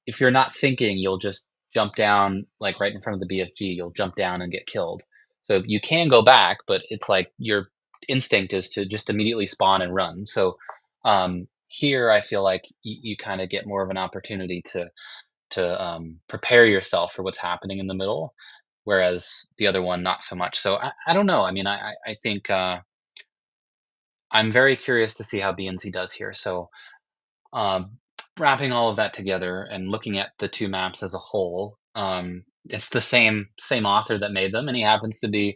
Speaker 3: if you're not thinking, you'll just jump down like right in front of the BFG, you'll jump down and get killed. So you can go back, but it's like your instinct is to just immediately spawn and run. So here I feel like you kind of get more of an opportunity to prepare yourself for what's happening in the middle, whereas the other one not so much. So I don't know. I mean, I think I'm very curious to see how BNC does here. So um, wrapping all of that together and looking at the two maps as a whole, it's the same author that made them, and he happens to be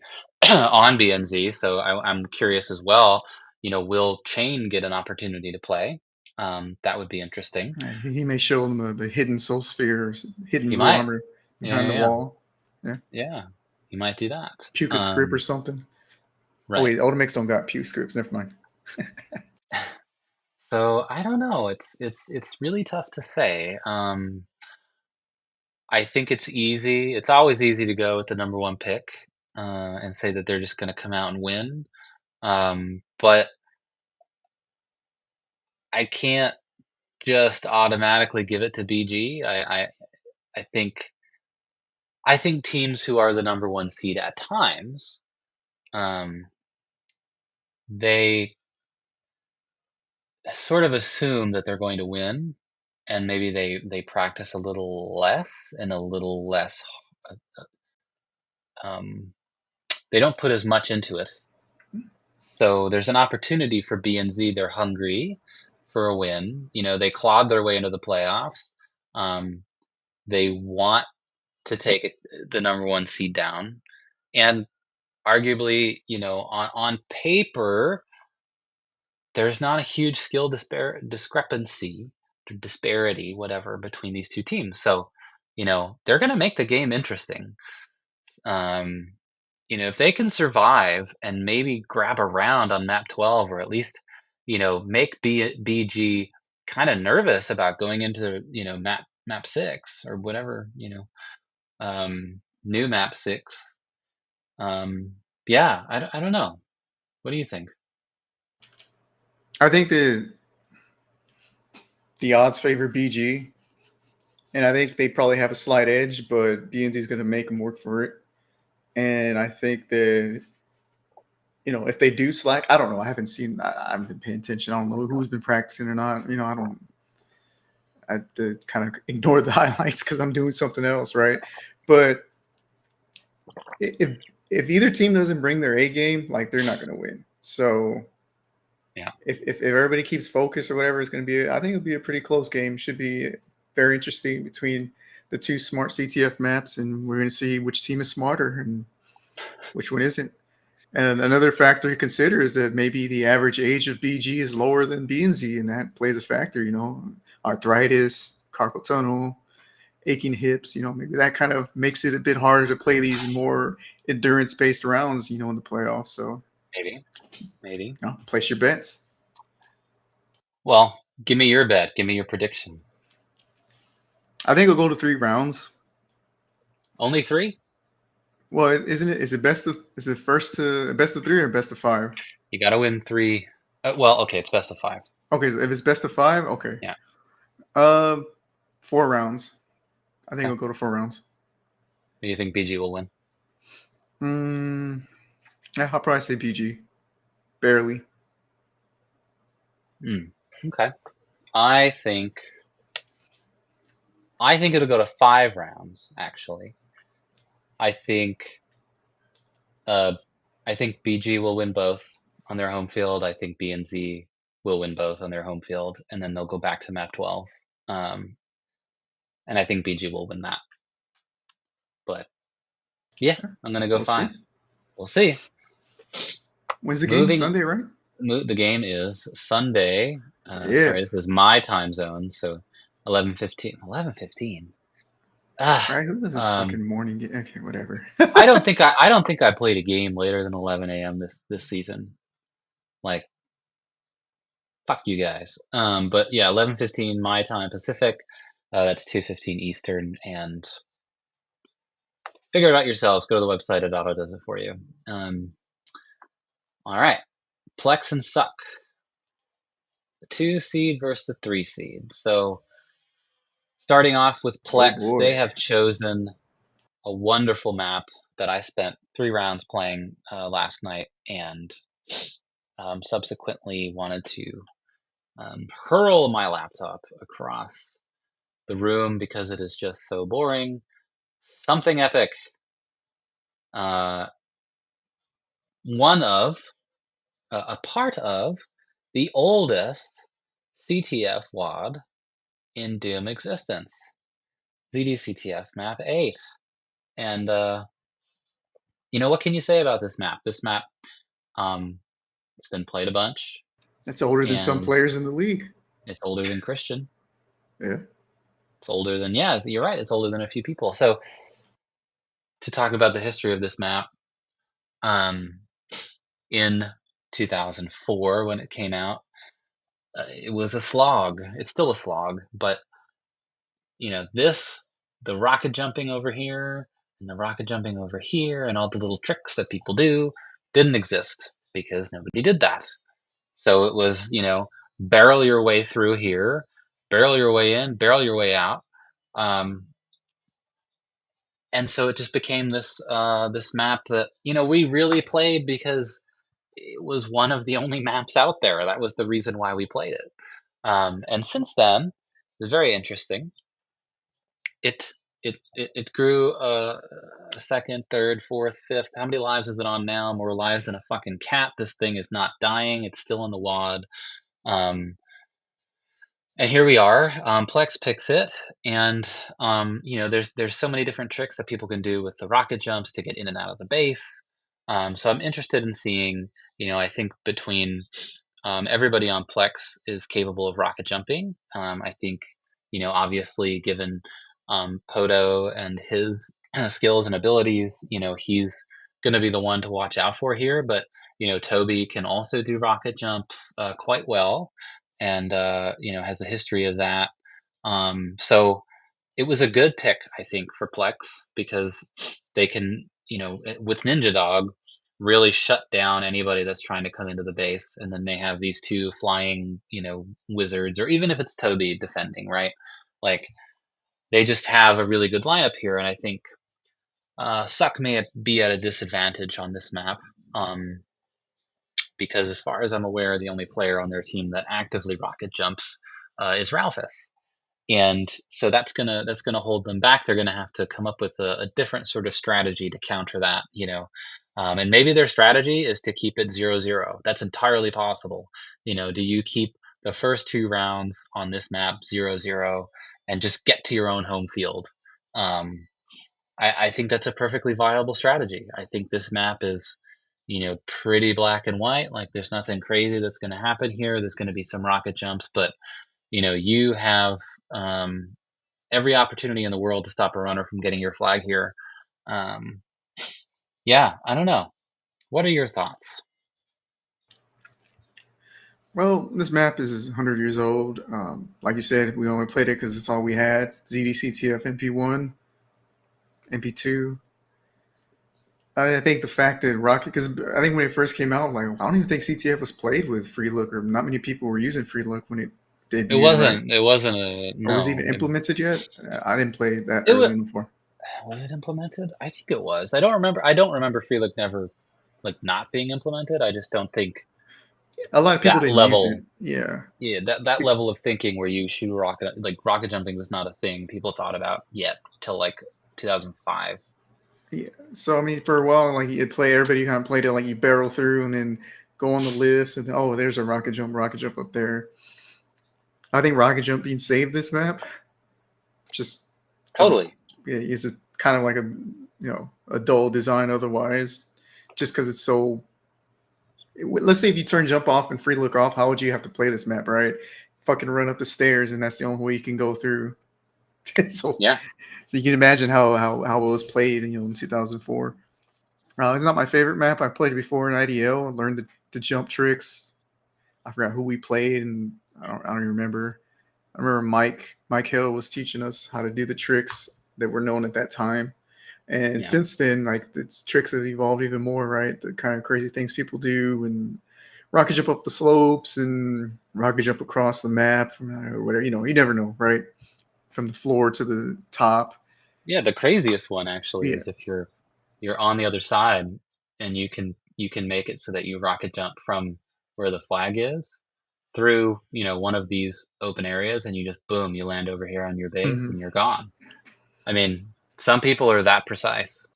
Speaker 3: on BNZ. So I'm curious as well. Will Chain get an opportunity to play? That would be interesting.
Speaker 2: He may show them the hidden soul sphere, hidden
Speaker 3: He
Speaker 2: blue
Speaker 3: might.
Speaker 2: armor
Speaker 3: Yeah,
Speaker 2: behind
Speaker 3: yeah,
Speaker 2: the
Speaker 3: yeah.
Speaker 2: wall. Yeah,
Speaker 3: Yeah, he might do that.
Speaker 2: puke a script or something. Oh
Speaker 3: Right.
Speaker 2: wait, Ultimates don't got puke scripts. Never mind.
Speaker 3: So I don't know. It's really tough to say. I think it's easy. It's always easy to go with the number one pick and say that they're just going to come out and win. But I can't just automatically give it to BG. I think I think teams who are the number one seed at times, um, they sort of assume that they're going to win, and maybe they practice a little less and a little less. Um, they don't put as much into it. So there's an opportunity for B and Z. They're hungry for a win. They clawed their way into the playoffs. Um, they want to take the number one seed down, and arguably, on paper, there's not a huge skill discrepancy, disparity, whatever, between these two teams. So, they're going to make the game interesting. Um, if they can survive and maybe grab a round on map 12, or at least, make BG kind of nervous about going into, map 6 or whatever, new map 6. Yeah, I don't know. What do you think?
Speaker 2: I think the odds favor BG, and I think they probably have a slight edge, but BNZ is going to make them work for it. And I think that if they do slack, I don't know. I haven't seen. I haven't been paying attention. I don't know who's been practicing or not. I don't. I have to kind of ignore the highlights because I'm doing something else, right? But if either team doesn't bring their A game, like they're not going to win. So
Speaker 3: Yeah.
Speaker 2: if everybody keeps focus or whatever, it's going to be. I think it'll be a pretty close game. Should be very interesting between the two smart CTF maps, and we're going to see which team is smarter and which one isn't. And another factor to consider is that maybe the average age of BG is lower than B and Z, and that plays a factor. Arthritis, carpal tunnel, aching hips. Maybe that kind of makes it a bit harder to play these more endurance-based rounds. In the playoffs. So
Speaker 3: Maybe.
Speaker 2: place your bets.
Speaker 3: Well, give me your bet. Give me your prediction.
Speaker 2: I think we'll go to 3 rounds.
Speaker 3: Only 3?
Speaker 2: Well, isn't it? Is it best of? Is it best of 3 or best of 5?
Speaker 3: You got to win 3. Well, okay, it's best of 5.
Speaker 2: Okay, so if it's best of 5, okay.
Speaker 3: Yeah.
Speaker 2: 4 rounds. I think
Speaker 3: Okay.
Speaker 2: we'll go to 4 rounds.
Speaker 3: Do you think BG will win?
Speaker 2: Yeah, I'll probably say BG. Barely.
Speaker 3: Okay. I think it'll go to 5 rounds. Actually, I think BG will win both on their home field. I think B and Z will win both on their home field, and then they'll go back to map 12. And I think BG will win that. But yeah, I'm gonna go
Speaker 2: We'll
Speaker 3: 5.
Speaker 2: see.
Speaker 3: We'll see.
Speaker 2: When's the game? Sunday, right?
Speaker 3: The game is Sunday.
Speaker 2: Yeah.
Speaker 3: Sorry, this is my time zone, so 11:15. 11:15.
Speaker 2: Right. Who does this
Speaker 3: Um,
Speaker 2: fucking morning game? Okay, whatever.
Speaker 3: I don't think I played a game later than 11 a.m. this season. Like, fuck you guys. But yeah, 11:15 my time Pacific. That's 2:15 Eastern, and figure it out yourselves. Go to the website. It auto does it for you. All right, Plex and Suck. The 2 seed versus the 3 seed. So Starting off with
Speaker 2: Oh
Speaker 3: Plex, they
Speaker 2: boy.
Speaker 3: have chosen a wonderful map that I spent 3 rounds playing last night, and subsequently wanted to hurl my laptop across the room because it is just so boring. Something epic. Uh, one of a part of the oldest CTF WAD in Doom existence, ZDCTF map 8. And what can you say about this map? This map, um, it's been played a bunch,
Speaker 2: That's older than some
Speaker 3: and
Speaker 2: players in the league.
Speaker 3: it's older than Christian.
Speaker 2: Yeah.
Speaker 3: It's older than, yeah, you're right. It's older than a few people. So to talk about the history of this map, um, in 2004 when it came out, it was a slog. It's still a slog, but the rocket jumping over here and the rocket jumping over here and all the little tricks that people do didn't exist because nobody did that. So it was, barrel your way through here, barrel your way in, barrel your way out. And so it just became this map that we really played because it was one of the only maps out there. That was the reason why we played it. And since then, it's very interesting. It grew a second, third, fourth, fifth. How many lives is it on now? More lives than a fucking cat. This thing is not dying. It's still in the WAD. Um, and here we are. Plex picks it, and there's so many different tricks that people can do with the rocket jumps to get in and out of the base. So I'm interested in seeing. I think between everybody on Plex is capable of rocket jumping. I think obviously given Podo and his skills and abilities, he's going to be the one to watch out for here. But Toby can also do rocket jumps quite well, and has a history of that. So it was a good pick, I think, for Plex because they can, with Ninja Dog, really shut down anybody that's trying to come into the base, and then they have these two flying, wizards, or even if it's Toby defending, right? Like they just have a really good lineup here, and I think Suck may be at a disadvantage on this map. Because as far as I'm aware, the only player on their team that actively rocket jumps is Ralphus, and so that's gonna hold them back. They're gonna have to come up with a different sort of strategy to counter that, and maybe their strategy is to keep it 0-0. That's entirely possible. Do you keep the first 2 rounds on this map 0-0 and just get to your own home field? Um, I think that's a perfectly viable strategy. I think this map is, pretty black and white. Like there's nothing crazy that's going to happen here. There's going to be some rocket jumps, but you have um, every opportunity in the world to stop a runner from getting your flag here. Um, yeah, I don't know. What are your thoughts?
Speaker 2: Well, this map is 100 years old. Like you said, we only played it because it's all we had. ZDCTF MP1, MP2. I think the fact that Rocket, because I think when it first came out, like I don't even think CTF was played with free look, or not many people were using free look when it
Speaker 3: It
Speaker 2: debuted, right?
Speaker 3: wasn't. It wasn't a
Speaker 2: Or was it
Speaker 3: no.
Speaker 2: even implemented yet? I didn't play that
Speaker 3: It was.
Speaker 2: early in before.
Speaker 3: Was it implemented? I think it was. I don't remember. I don't remember Freelook never not being implemented. I just don't think
Speaker 2: A lot of people
Speaker 3: that
Speaker 2: didn't use
Speaker 3: level.
Speaker 2: it. Yeah.
Speaker 3: Yeah, that level of thinking where you shoot rocket jumping was not a thing people thought about yet till like 2005.
Speaker 2: Yeah. So I mean, for a while, like you'd play, everybody kind of played it like you barrel through and then go on the lifts, and then oh, there's a rocket jump up there. I think rocket jump being saved this map. Just
Speaker 3: Totally.
Speaker 2: is it kind of like a dull design otherwise, just because it's so. Let's say if you turn jump off and free look off, how would you have to play this map, right? Fucking run up the stairs, and that's the only way you can go through. so,
Speaker 3: Yeah.
Speaker 2: so you can imagine how it was played, in 2004. It's not my favorite map. I played it before in IDL. I learned the jump tricks. I forgot who we played, and I don't even remember. I remember Mike Hill was teaching us how to do the tricks that were known at that time. And
Speaker 3: Yeah.
Speaker 2: since then, like its tricks have evolved even more, right? The kind of crazy things people do, and rocket jump up the slopes and rocket jump across the map from whatever. You never know, right? from the floor to the top.
Speaker 3: Yeah, the craziest one actually
Speaker 2: Yeah.
Speaker 3: is if you're on the other side and you can make it so that you rocket jump from where the flag is through, one of these open areas and you just boom, you land over here on your base
Speaker 2: Hmm.
Speaker 3: and you're gone. I mean, some people are that precise.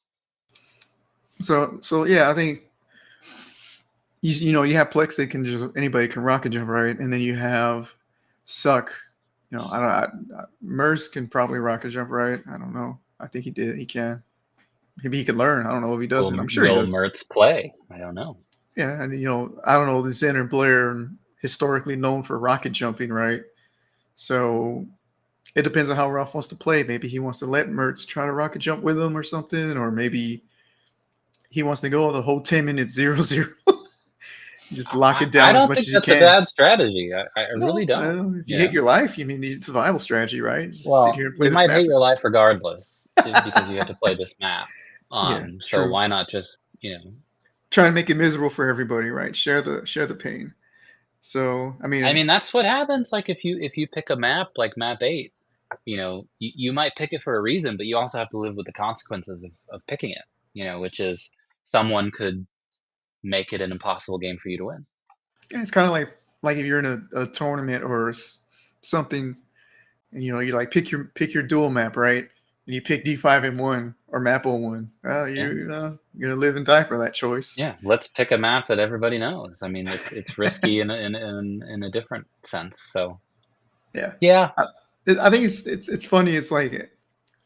Speaker 2: So yeah, I think you have Plex that can just anybody can rocket jump, right? And then you have Suck. I don't. Merce can probably rocket jump, right? I don't know. I think he did. He can. Maybe he could learn. I don't know if he does it.
Speaker 3: Will
Speaker 2: I'm sure he
Speaker 3: Will
Speaker 2: does.
Speaker 3: Mertz play? I don't know.
Speaker 2: Yeah, and I don't know. The Zen and Blair historically known for rocket jumping, right? So it depends on how Ralph wants to play. Maybe he wants to let Mertz try to rocket jump with him or something, or maybe he wants to go the whole 10 minutes 0-0. Just lock
Speaker 3: I,
Speaker 2: it
Speaker 3: I
Speaker 2: down as
Speaker 3: don't
Speaker 2: much
Speaker 3: think
Speaker 2: as you
Speaker 3: that's a
Speaker 2: can.
Speaker 3: bad strategy. I really
Speaker 2: No,
Speaker 3: don't.
Speaker 2: if you hate your life, you need a survival strategy, right? Just sit
Speaker 3: Well,
Speaker 2: here and play
Speaker 3: you
Speaker 2: this
Speaker 3: might
Speaker 2: map
Speaker 3: hate
Speaker 2: for
Speaker 3: your life regardless because you have to play this map.
Speaker 2: yeah,
Speaker 3: So
Speaker 2: true.
Speaker 3: why not just,
Speaker 2: Try to make it miserable for everybody, right? Share the pain. So I
Speaker 3: I
Speaker 2: mean,
Speaker 3: mean, that's what happens. Like if you pick a map like map 8, you might pick it for a reason, but you also have to live with the consequences of picking it, which is someone could make it an impossible game for you to win.
Speaker 2: yeah, it's kind of like if you're in a tournament or something, and you like pick your dual map, right? And you pick D5 and 1 or map 01.
Speaker 3: Yeah.
Speaker 2: You're gonna live and die for that choice.
Speaker 3: Yeah. Let's pick a map that everybody knows. I mean, it's risky in a different sense. So
Speaker 2: Yeah,
Speaker 3: yeah.
Speaker 2: I think it's funny. It's like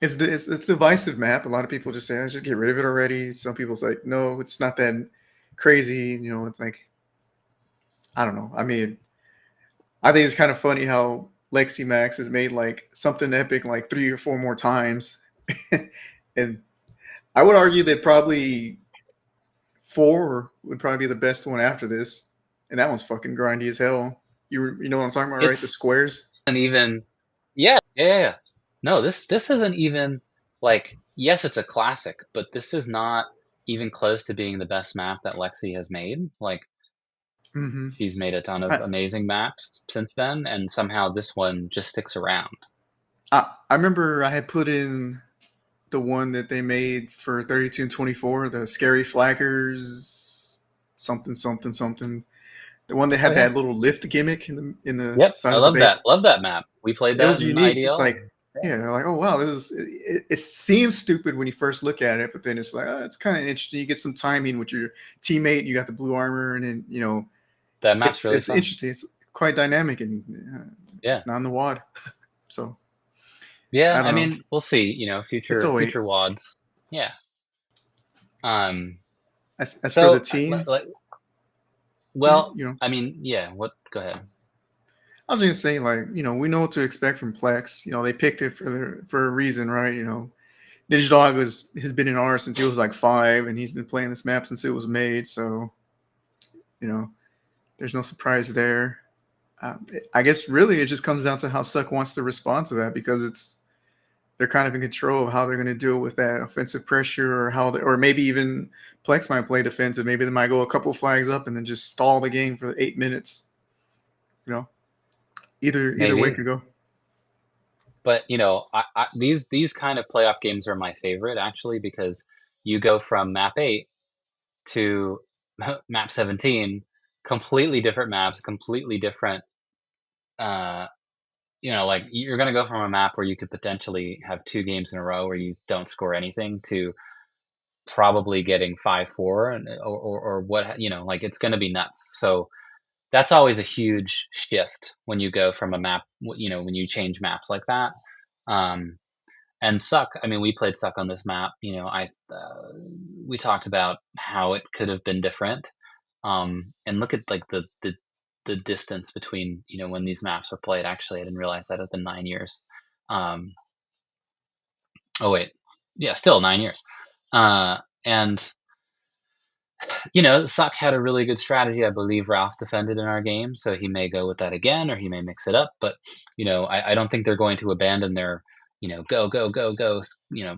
Speaker 2: it's a divisive map. A lot of people just say, "Just get rid of it already." Some people say, "No, it's not that crazy." It's like I don't know. I mean, I think it's kind of funny how Lexi Max has made like something epic like 3 or 4 more times, and I would argue that probably 4 would probably be the best one after this, and that one's fucking grindy as hell. You know what I'm talking about, right? The
Speaker 3: It's
Speaker 2: squares.
Speaker 3: even yeah. No, this isn't even like, yes, it's a classic, but this is not even close to being the best map that Lexi has made. Like
Speaker 2: Hmm.
Speaker 3: she's made a ton of
Speaker 2: I,
Speaker 3: amazing maps since then, and somehow this one just sticks around.
Speaker 2: I remember I had put in the one that they made for 32 and 24, the scary flaggers, something something something. The one that
Speaker 3: Oh
Speaker 2: had
Speaker 3: yeah.
Speaker 2: that little lift gimmick in the
Speaker 3: Yep.
Speaker 2: side
Speaker 3: I
Speaker 2: of the
Speaker 3: love that.
Speaker 2: base.
Speaker 3: Love that map. We played
Speaker 2: It
Speaker 3: that
Speaker 2: was
Speaker 3: in
Speaker 2: unique. It's
Speaker 3: IDL.
Speaker 2: like,
Speaker 3: Yeah.
Speaker 2: yeah, like, oh wow, it seems stupid when you first look at it, but then it's like, oh, it's kind of interesting. You get some timing with your teammate. You got the blue armor, and then
Speaker 3: That map's
Speaker 2: it's
Speaker 3: really
Speaker 2: it's
Speaker 3: fun.
Speaker 2: interesting. It's quite dynamic, and
Speaker 3: Yeah.
Speaker 2: it's not in the wad. So
Speaker 3: Yeah,
Speaker 2: I
Speaker 3: I
Speaker 2: don't know.
Speaker 3: mean, we'll see,
Speaker 2: It's
Speaker 3: future
Speaker 2: 08.
Speaker 3: future WADs. Yeah. Um
Speaker 2: As for the
Speaker 3: so
Speaker 2: teams, yeah,
Speaker 3: well, I mean, yeah, go ahead.
Speaker 2: I was gonna say, like, we know what to expect from Plex. They picked it for a reason, right? Digidog has been in R since he was like 5, and he's been playing this map since it was made. So you know, there's no surprise there. I guess really it just comes down to how Suck wants to respond to that, because they're kind of in control of how they're going to deal with that offensive pressure, or or maybe even Plex might play defensive. Maybe they might go a couple flags up and then just stall the game for 8 minutes. You know, either way
Speaker 3: Maybe.
Speaker 2: could go.
Speaker 3: But, these kind of playoff games are my favorite actually because you go from map 8 to map 17, completely different maps, completely different uh like you're going to go from a map where you could potentially have 2 games in a row where you don't score anything to probably getting 5-4 or what, like it's going to be nuts. So that's always a huge shift when you go from a map, when you change maps like that. Um, and Suck, I mean, we played Suck on this map. We talked about how it could have been different. And look at like the distance between when these maps were played. Actually, I didn't realize that it's been 9 years. Um, oh wait, yeah, still 9 years. And Suck had a really good strategy. I believe Ralph defended in our game, so he may go with that again, or he may mix it up. But I don't think they're going to abandon their go go go go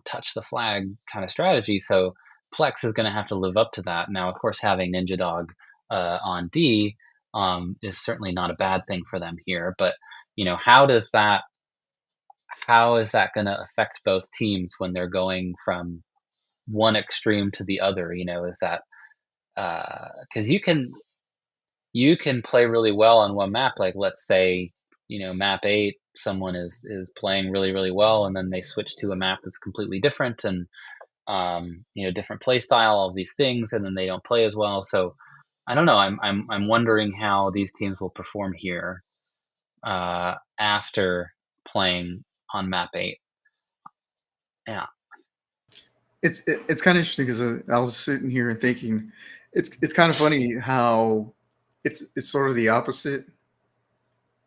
Speaker 3: touch the flag kind of strategy. So Plex is going to have to live up to that. Now, of course, having Ninja Dog on D is certainly not a bad thing for them here. But how does that how is that going to affect both teams when they're going from one extreme to the other? Is that because you can play really well on one map. Like let's say, map 8, someone is playing really, really well, and then they switch to a map that's completely different and different play style, all these things, and then they don't play as well. So I don't know. I'm wondering how these teams will perform here after playing on map 8. Yeah.
Speaker 2: It's kind of interesting because I was sitting here and thinking, it's kind of funny how it's sort of the opposite.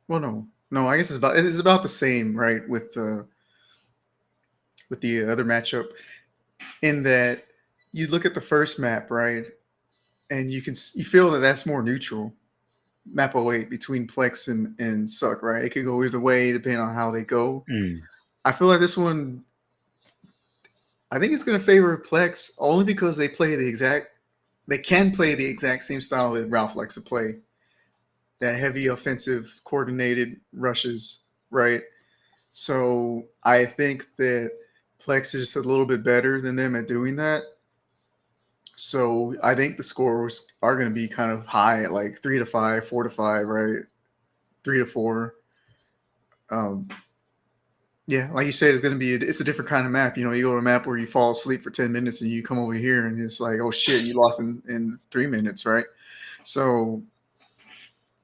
Speaker 2: Well, no, I guess it's about the same, right? With the other matchup, in that you look at the first map, right, and you feel that that's more neutral. Map oh 08 between Plex and Suck, right? It could go either way depending on how they go.
Speaker 3: Mm.
Speaker 2: I feel like this one, I think it's going to favor Plex only because they can play the exact same style that Ralph likes to play. That heavy offensive coordinated rushes, right? So I think that Plex is just a little bit better than them at doing that. So I think the scores are going to be kind of high, like 3-5, 4-5, right? 3-4. Um, yeah, like you said, it's a different kind of map. You go to a map where you fall asleep for 10 minutes and you come over here and it's like, oh shit, you lost in 3 minutes, right? So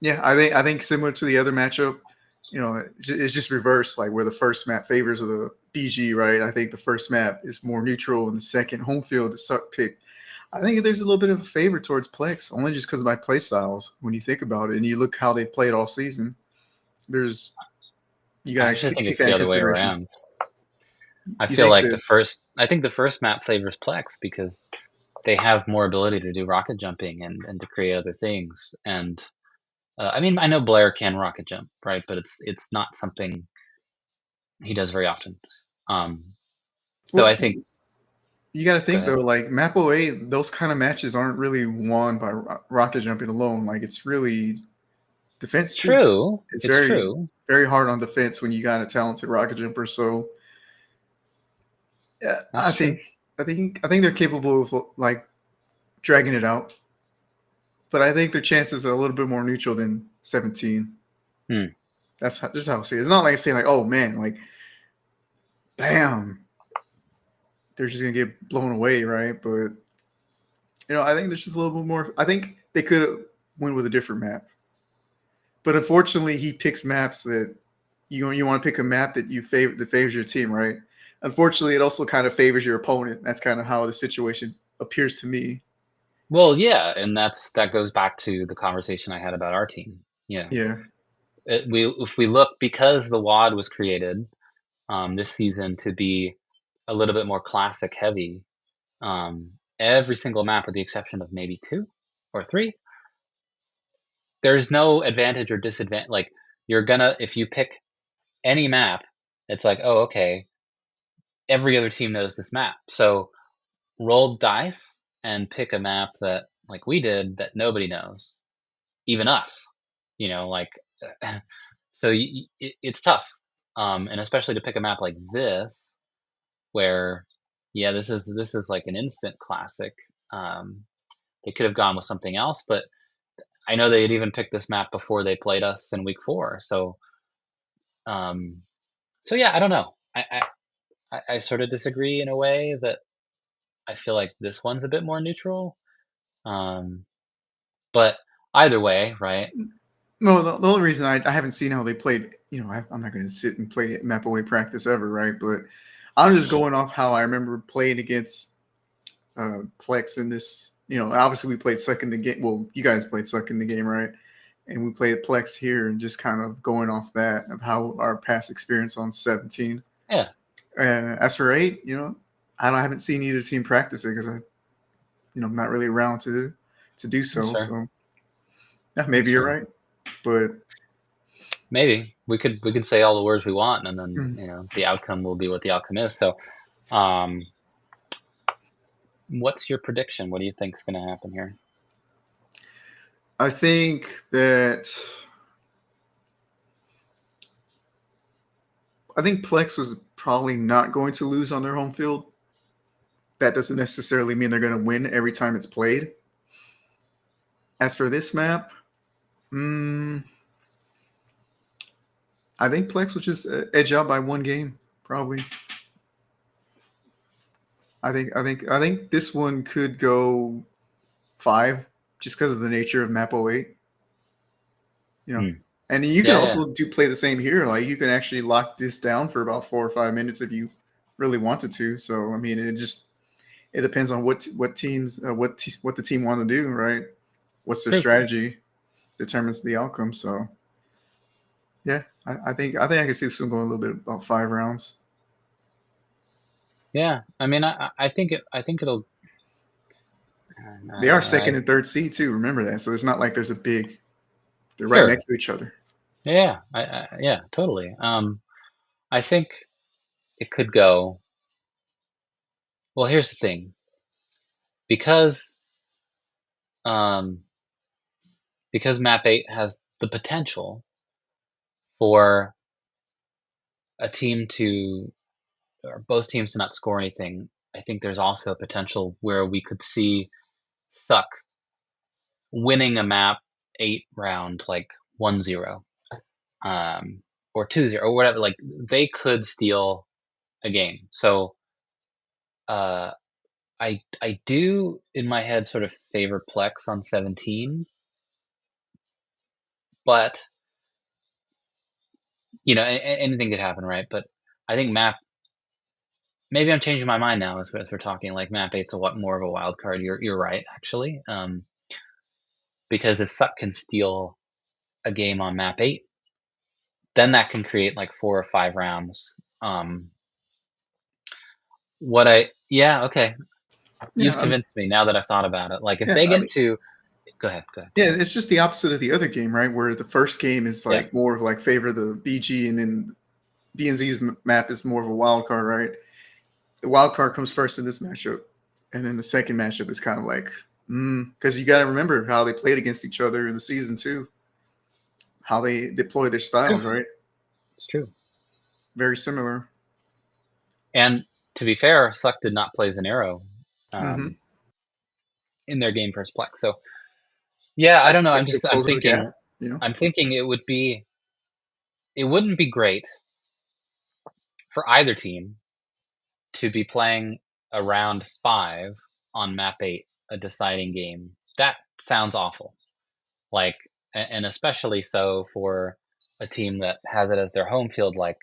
Speaker 2: yeah, I think similar to the other matchup, it's just reversed, like where the first map favors the BG, right? I think the first map is more neutral and the second home field is Suck pick. I think there's a little bit of a favor towards Plex, only just because of my play styles. When you think about it, and you look how they played all season, you
Speaker 3: I
Speaker 2: gotta
Speaker 3: actually think
Speaker 2: take
Speaker 3: it's
Speaker 2: that
Speaker 3: the
Speaker 2: in
Speaker 3: other way
Speaker 2: consideration.
Speaker 3: around. I
Speaker 2: You
Speaker 3: feel
Speaker 2: think
Speaker 3: like
Speaker 2: that
Speaker 3: I think the first map favors Plex because they have more ability to do rocket jumping and to create other things. And I mean, I know Blair can rocket jump, right? But it's not something he does very often. So I
Speaker 2: well,
Speaker 3: think
Speaker 2: you got to
Speaker 3: go
Speaker 2: think though,
Speaker 3: ahead.
Speaker 2: like map away, those kind of matches aren't really won by rocket jumping alone. Like it's really defense
Speaker 3: It's
Speaker 2: too.
Speaker 3: true.
Speaker 2: It's
Speaker 3: It's
Speaker 2: very
Speaker 3: true.
Speaker 2: very hard on defense when you got a talented rocket jumper. So yeah,
Speaker 3: That's true.
Speaker 2: I think they're capable of like dragging it out, but I think their chances are a little bit more neutral than 17.
Speaker 3: Hmm.
Speaker 2: Just how I see it. It's not like saying like, oh man, like bam, they're just gonna get blown away, right? But I think there's just a little bit more. I think they could win with a different map, but unfortunately, he picks maps that you want to pick a map that favors your team, right? Unfortunately, it also kind of favors your opponent. That's kind of how the situation appears to me.
Speaker 3: Well, yeah, and that goes back to the conversation I had about our team.
Speaker 2: Yeah,
Speaker 3: If we look, because the WAD was created this season to be a little bit more classic heavy. Every single map, with the exception of maybe 2 or 3, there's no advantage or disadvantage. Like if you pick any map, it's like, oh, okay, every other team knows this map. So roll dice and pick a map that, like we did, that nobody knows, even us. Like, so it's tough, and especially to pick a map like this, where, yeah, this is like an instant classic. Um, they could have gone with something else, but I know they had even picked this map before they played us in week 4. Um, so yeah, I don't know. I sort of disagree in a way that I feel like this one's a bit more neutral. Um, but either way, right?
Speaker 2: no, the only reason I haven't seen how they played, I'm not going to sit and play map away practice ever, right? But I'm just going off how I remember playing against Plex in this. Obviously we played Suck in the game. Well, you guys played Suck in the game, right? And we played Plex here, and just kind of going off that of how our past experience on 17.
Speaker 3: Yeah,
Speaker 2: And as for 8, I haven't seen either team practice it because I'm not really around to do
Speaker 3: that's
Speaker 2: so.
Speaker 3: fair.
Speaker 2: So yeah,
Speaker 3: That's
Speaker 2: maybe you're
Speaker 3: fair.
Speaker 2: right, but
Speaker 3: Maybe we could say all the words we want, and then
Speaker 2: mm,
Speaker 3: the outcome will be what the outcome is. So, um, what's your prediction? What do you think's going to happen here?
Speaker 2: I think that I think Plex was probably not going to lose on their home field. That doesn't necessarily mean they're going to win every time it's played. As for this map, I think Plex will just edge out by one game, probably. I think this one could go 5, just because of the nature of map '08. You know,
Speaker 3: Hmm.
Speaker 2: and you can
Speaker 3: Yeah, yeah.
Speaker 2: also do play the same here. Like you can actually lock this down for about 4 or 5 minutes if you really wanted to. So I mean, it depends on what teams what the team want to do, right? What's their
Speaker 3: True.
Speaker 2: strategy determines the outcome. So yeah, I think I can see this one going a little bit about 5 rounds.
Speaker 3: Yeah. I mean, I think it'll.
Speaker 2: They are
Speaker 3: I,
Speaker 2: second and third seed too. Remember that. So it's not like there's a big. They're right
Speaker 3: sure.
Speaker 2: next to each other.
Speaker 3: Yeah. Yeah. Totally. I think it could go. Well, here's the thing. Because um because map 8 has the potential for a team to or both teams to not score anything. I think there's also a potential where we could see Suck winning a map 8 round like 1-0, or 2-0 or whatever. Like they could steal a game. So uh, I do in my head sort of favor Plex on 17, but anything could happen, right? But I think map. Maybe I'm changing my mind now as we're talking. Like map 8's a what more of a wild card. You're right actually, because if Suck can steal a game on map 8, then that can create like 4 or 5 rounds. Yeah, okay.
Speaker 2: Yeah,
Speaker 3: You've convinced me now that I've thought about it. Like if
Speaker 2: yeah.
Speaker 3: they
Speaker 2: I
Speaker 3: get
Speaker 2: mean,
Speaker 3: to, go ahead.
Speaker 2: yeah. It's just the opposite of the other game, right? Where the first game is
Speaker 3: Yeah,
Speaker 2: like more of like favor the BG, and then BNZ's map is more of a wild card, right? The wild card comes first in this matchup, and then the second matchup is kind of like, because you got to remember how they played against each other in the season too, how they deploy their styles, right?
Speaker 3: it's true.
Speaker 2: Very similar.
Speaker 3: And to be fair, Suck did not play Zanero
Speaker 2: Mm-hmm.
Speaker 3: in their game versus Plex. So yeah, I don't know.
Speaker 2: That could
Speaker 3: I'm
Speaker 2: close the gap,
Speaker 3: thinking.
Speaker 2: you know.
Speaker 3: I'm thinking it wouldn't be great for either team to be playing a round 5 on map 8, a deciding game. That sounds awful. Like, and especially so for a team that has it as their home field. Like,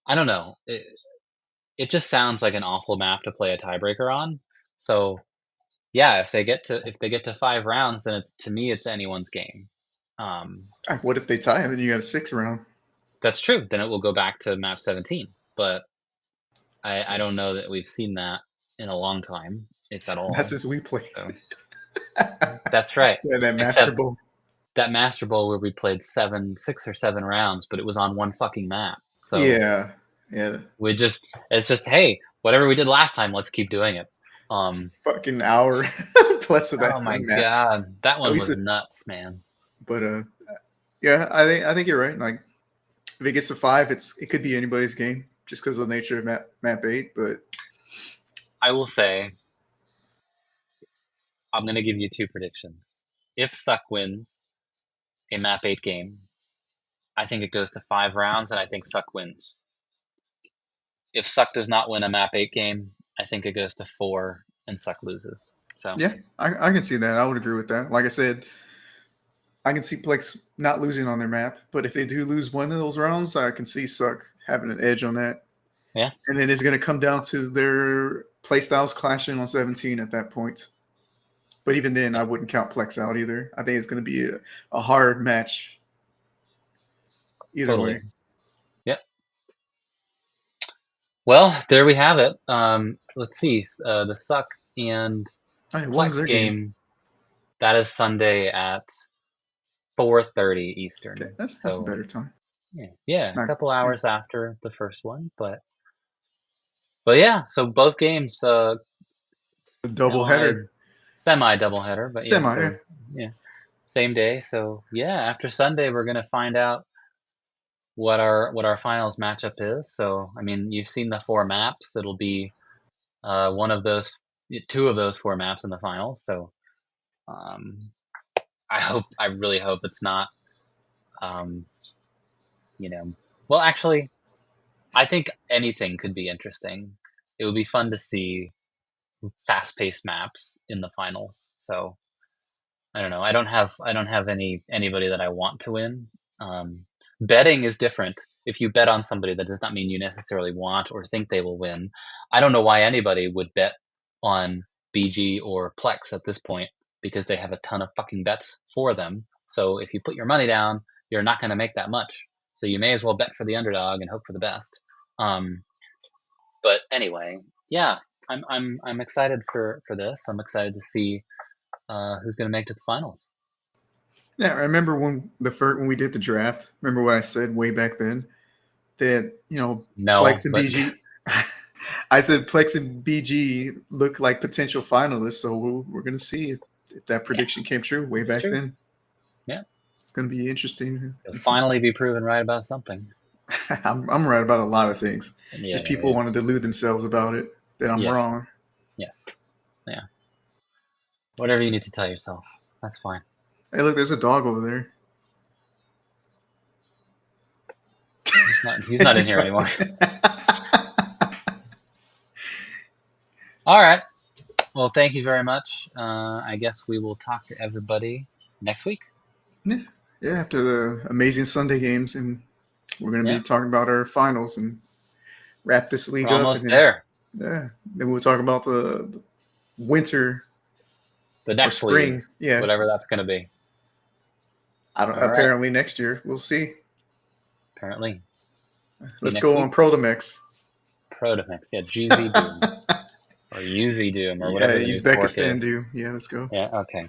Speaker 3: I don't know. It just sounds like an awful map to play a tiebreaker on. So yeah, if they get to 5 rounds, then it's to me it's anyone's game.
Speaker 2: What if they tie and then you got a 6 round?
Speaker 3: That's true. Then it will go back to map 17. But I don't know that we've seen that in a long time, if at
Speaker 2: That's
Speaker 3: all.
Speaker 2: as we play.
Speaker 3: So that's right.
Speaker 2: Yeah, that Master
Speaker 3: Except
Speaker 2: Ball.
Speaker 3: that Master Bowl where we played 6 or 7 rounds, but it was on one fucking map. So
Speaker 2: Yeah, yeah.
Speaker 3: it's just hey, whatever we did last time, let's keep doing it.
Speaker 2: Fucking hour plus of that
Speaker 3: Oh my
Speaker 2: one map.
Speaker 3: god, that
Speaker 2: At
Speaker 3: one
Speaker 2: least,
Speaker 3: was nuts, man.
Speaker 2: but yeah. I think you're right. Like if it gets to 5, it could be anybody's game just because of the nature of map 8. But
Speaker 3: I will say, I'm gonna give you 2 predictions. If Suck wins a map 8 game, I think it goes to 5 rounds, and I think Suck wins. If Suck does not win a map 8 game, I think it goes to 4 and Suck loses. So
Speaker 2: yeah, I can see that. I would agree with that. Like I said, I can see Plex not losing on their map, but if they do lose one of those rounds, I can see Suck having an edge on that.
Speaker 3: yeah,
Speaker 2: And then it's going to come down to their playstyles clashing on 17 at that point. But even then, I
Speaker 3: yes,
Speaker 2: wouldn't count Plex out either. I think it's going to be a hard match either way.
Speaker 3: totally. Yep. Well, there we have it. Let's see. The Suck and
Speaker 2: Oh, yeah, when was
Speaker 3: Plex
Speaker 2: their game?
Speaker 3: game, that is Sunday at 4:30
Speaker 2: Okay,
Speaker 3: Eastern.
Speaker 2: that's a
Speaker 3: So
Speaker 2: better time.
Speaker 3: yeah, a
Speaker 2: Not,
Speaker 3: couple
Speaker 2: yeah,
Speaker 3: hours after the first one, but yeah. So both games,
Speaker 2: a double
Speaker 3: semi
Speaker 2: header.
Speaker 3: semi doubleheader, but yeah.
Speaker 2: Semi, yeah.
Speaker 3: So yeah, same day. So yeah, after Sunday, we're gonna find out what our finals matchup is. So, I mean, you've seen the 4 maps. It'll be one of those, 2 of those 4 maps in the finals. So, I really hope it's not, you know, well, actually, I think anything could be interesting. It would be fun to see fast-paced maps in the finals. So, I don't know. I don't have anybody that I want to win. Betting is different. If you bet on somebody, that does not mean you necessarily want or think they will win. I don't know why anybody would bet on BG or Plex at this point because they have a ton of fucking bets for them. So if you put your money down, you're not going to make that much. So you may as well bet for the underdog and hope for the best. But anyway, yeah, I'm excited for this. I'm excited to see who's going to make it to the finals.
Speaker 2: Yeah, I remember when we did the draft. Remember what I said way back then that
Speaker 3: No,
Speaker 2: Plex and
Speaker 3: but
Speaker 2: BG. I said Plex and BG look like potential finalists, so we're going to see if that prediction came true way
Speaker 3: it's
Speaker 2: back
Speaker 3: true.
Speaker 2: then.
Speaker 3: Yeah,
Speaker 2: It's going to be interesting.
Speaker 3: you'll finally be proven right about something.
Speaker 2: I'm right about a lot of things.
Speaker 3: Yeah,
Speaker 2: Just people want to delude themselves about it that I'm
Speaker 3: Yes.
Speaker 2: wrong.
Speaker 3: Yes, yeah. Whatever you need to tell yourself, that's fine.
Speaker 2: Hey, look, there's a dog over there.
Speaker 3: He's not in here anymore. All right. Well, thank you very much. I guess we will talk to everybody next week.
Speaker 2: Yeah, after the amazing Sunday games, and we're going to
Speaker 3: Yeah.
Speaker 2: be talking about our finals and wrap this league
Speaker 3: We're
Speaker 2: up.
Speaker 3: almost
Speaker 2: And then,
Speaker 3: there.
Speaker 2: yeah, then we'll talk about the winter
Speaker 3: The
Speaker 2: or
Speaker 3: next
Speaker 2: spring.
Speaker 3: league,
Speaker 2: Yes,
Speaker 3: whatever that's going to be.
Speaker 2: I don't.
Speaker 3: All right.
Speaker 2: Apparently next year we'll see.
Speaker 3: Apparently,
Speaker 2: Let's
Speaker 3: next
Speaker 2: go
Speaker 3: week.
Speaker 2: on Protomex.
Speaker 3: Protomix, yeah, GZ Doom or UZ Doom or whatever the new fork
Speaker 2: Uzbekistan
Speaker 3: is.
Speaker 2: do. Yeah, let's go.
Speaker 3: Yeah. Okay.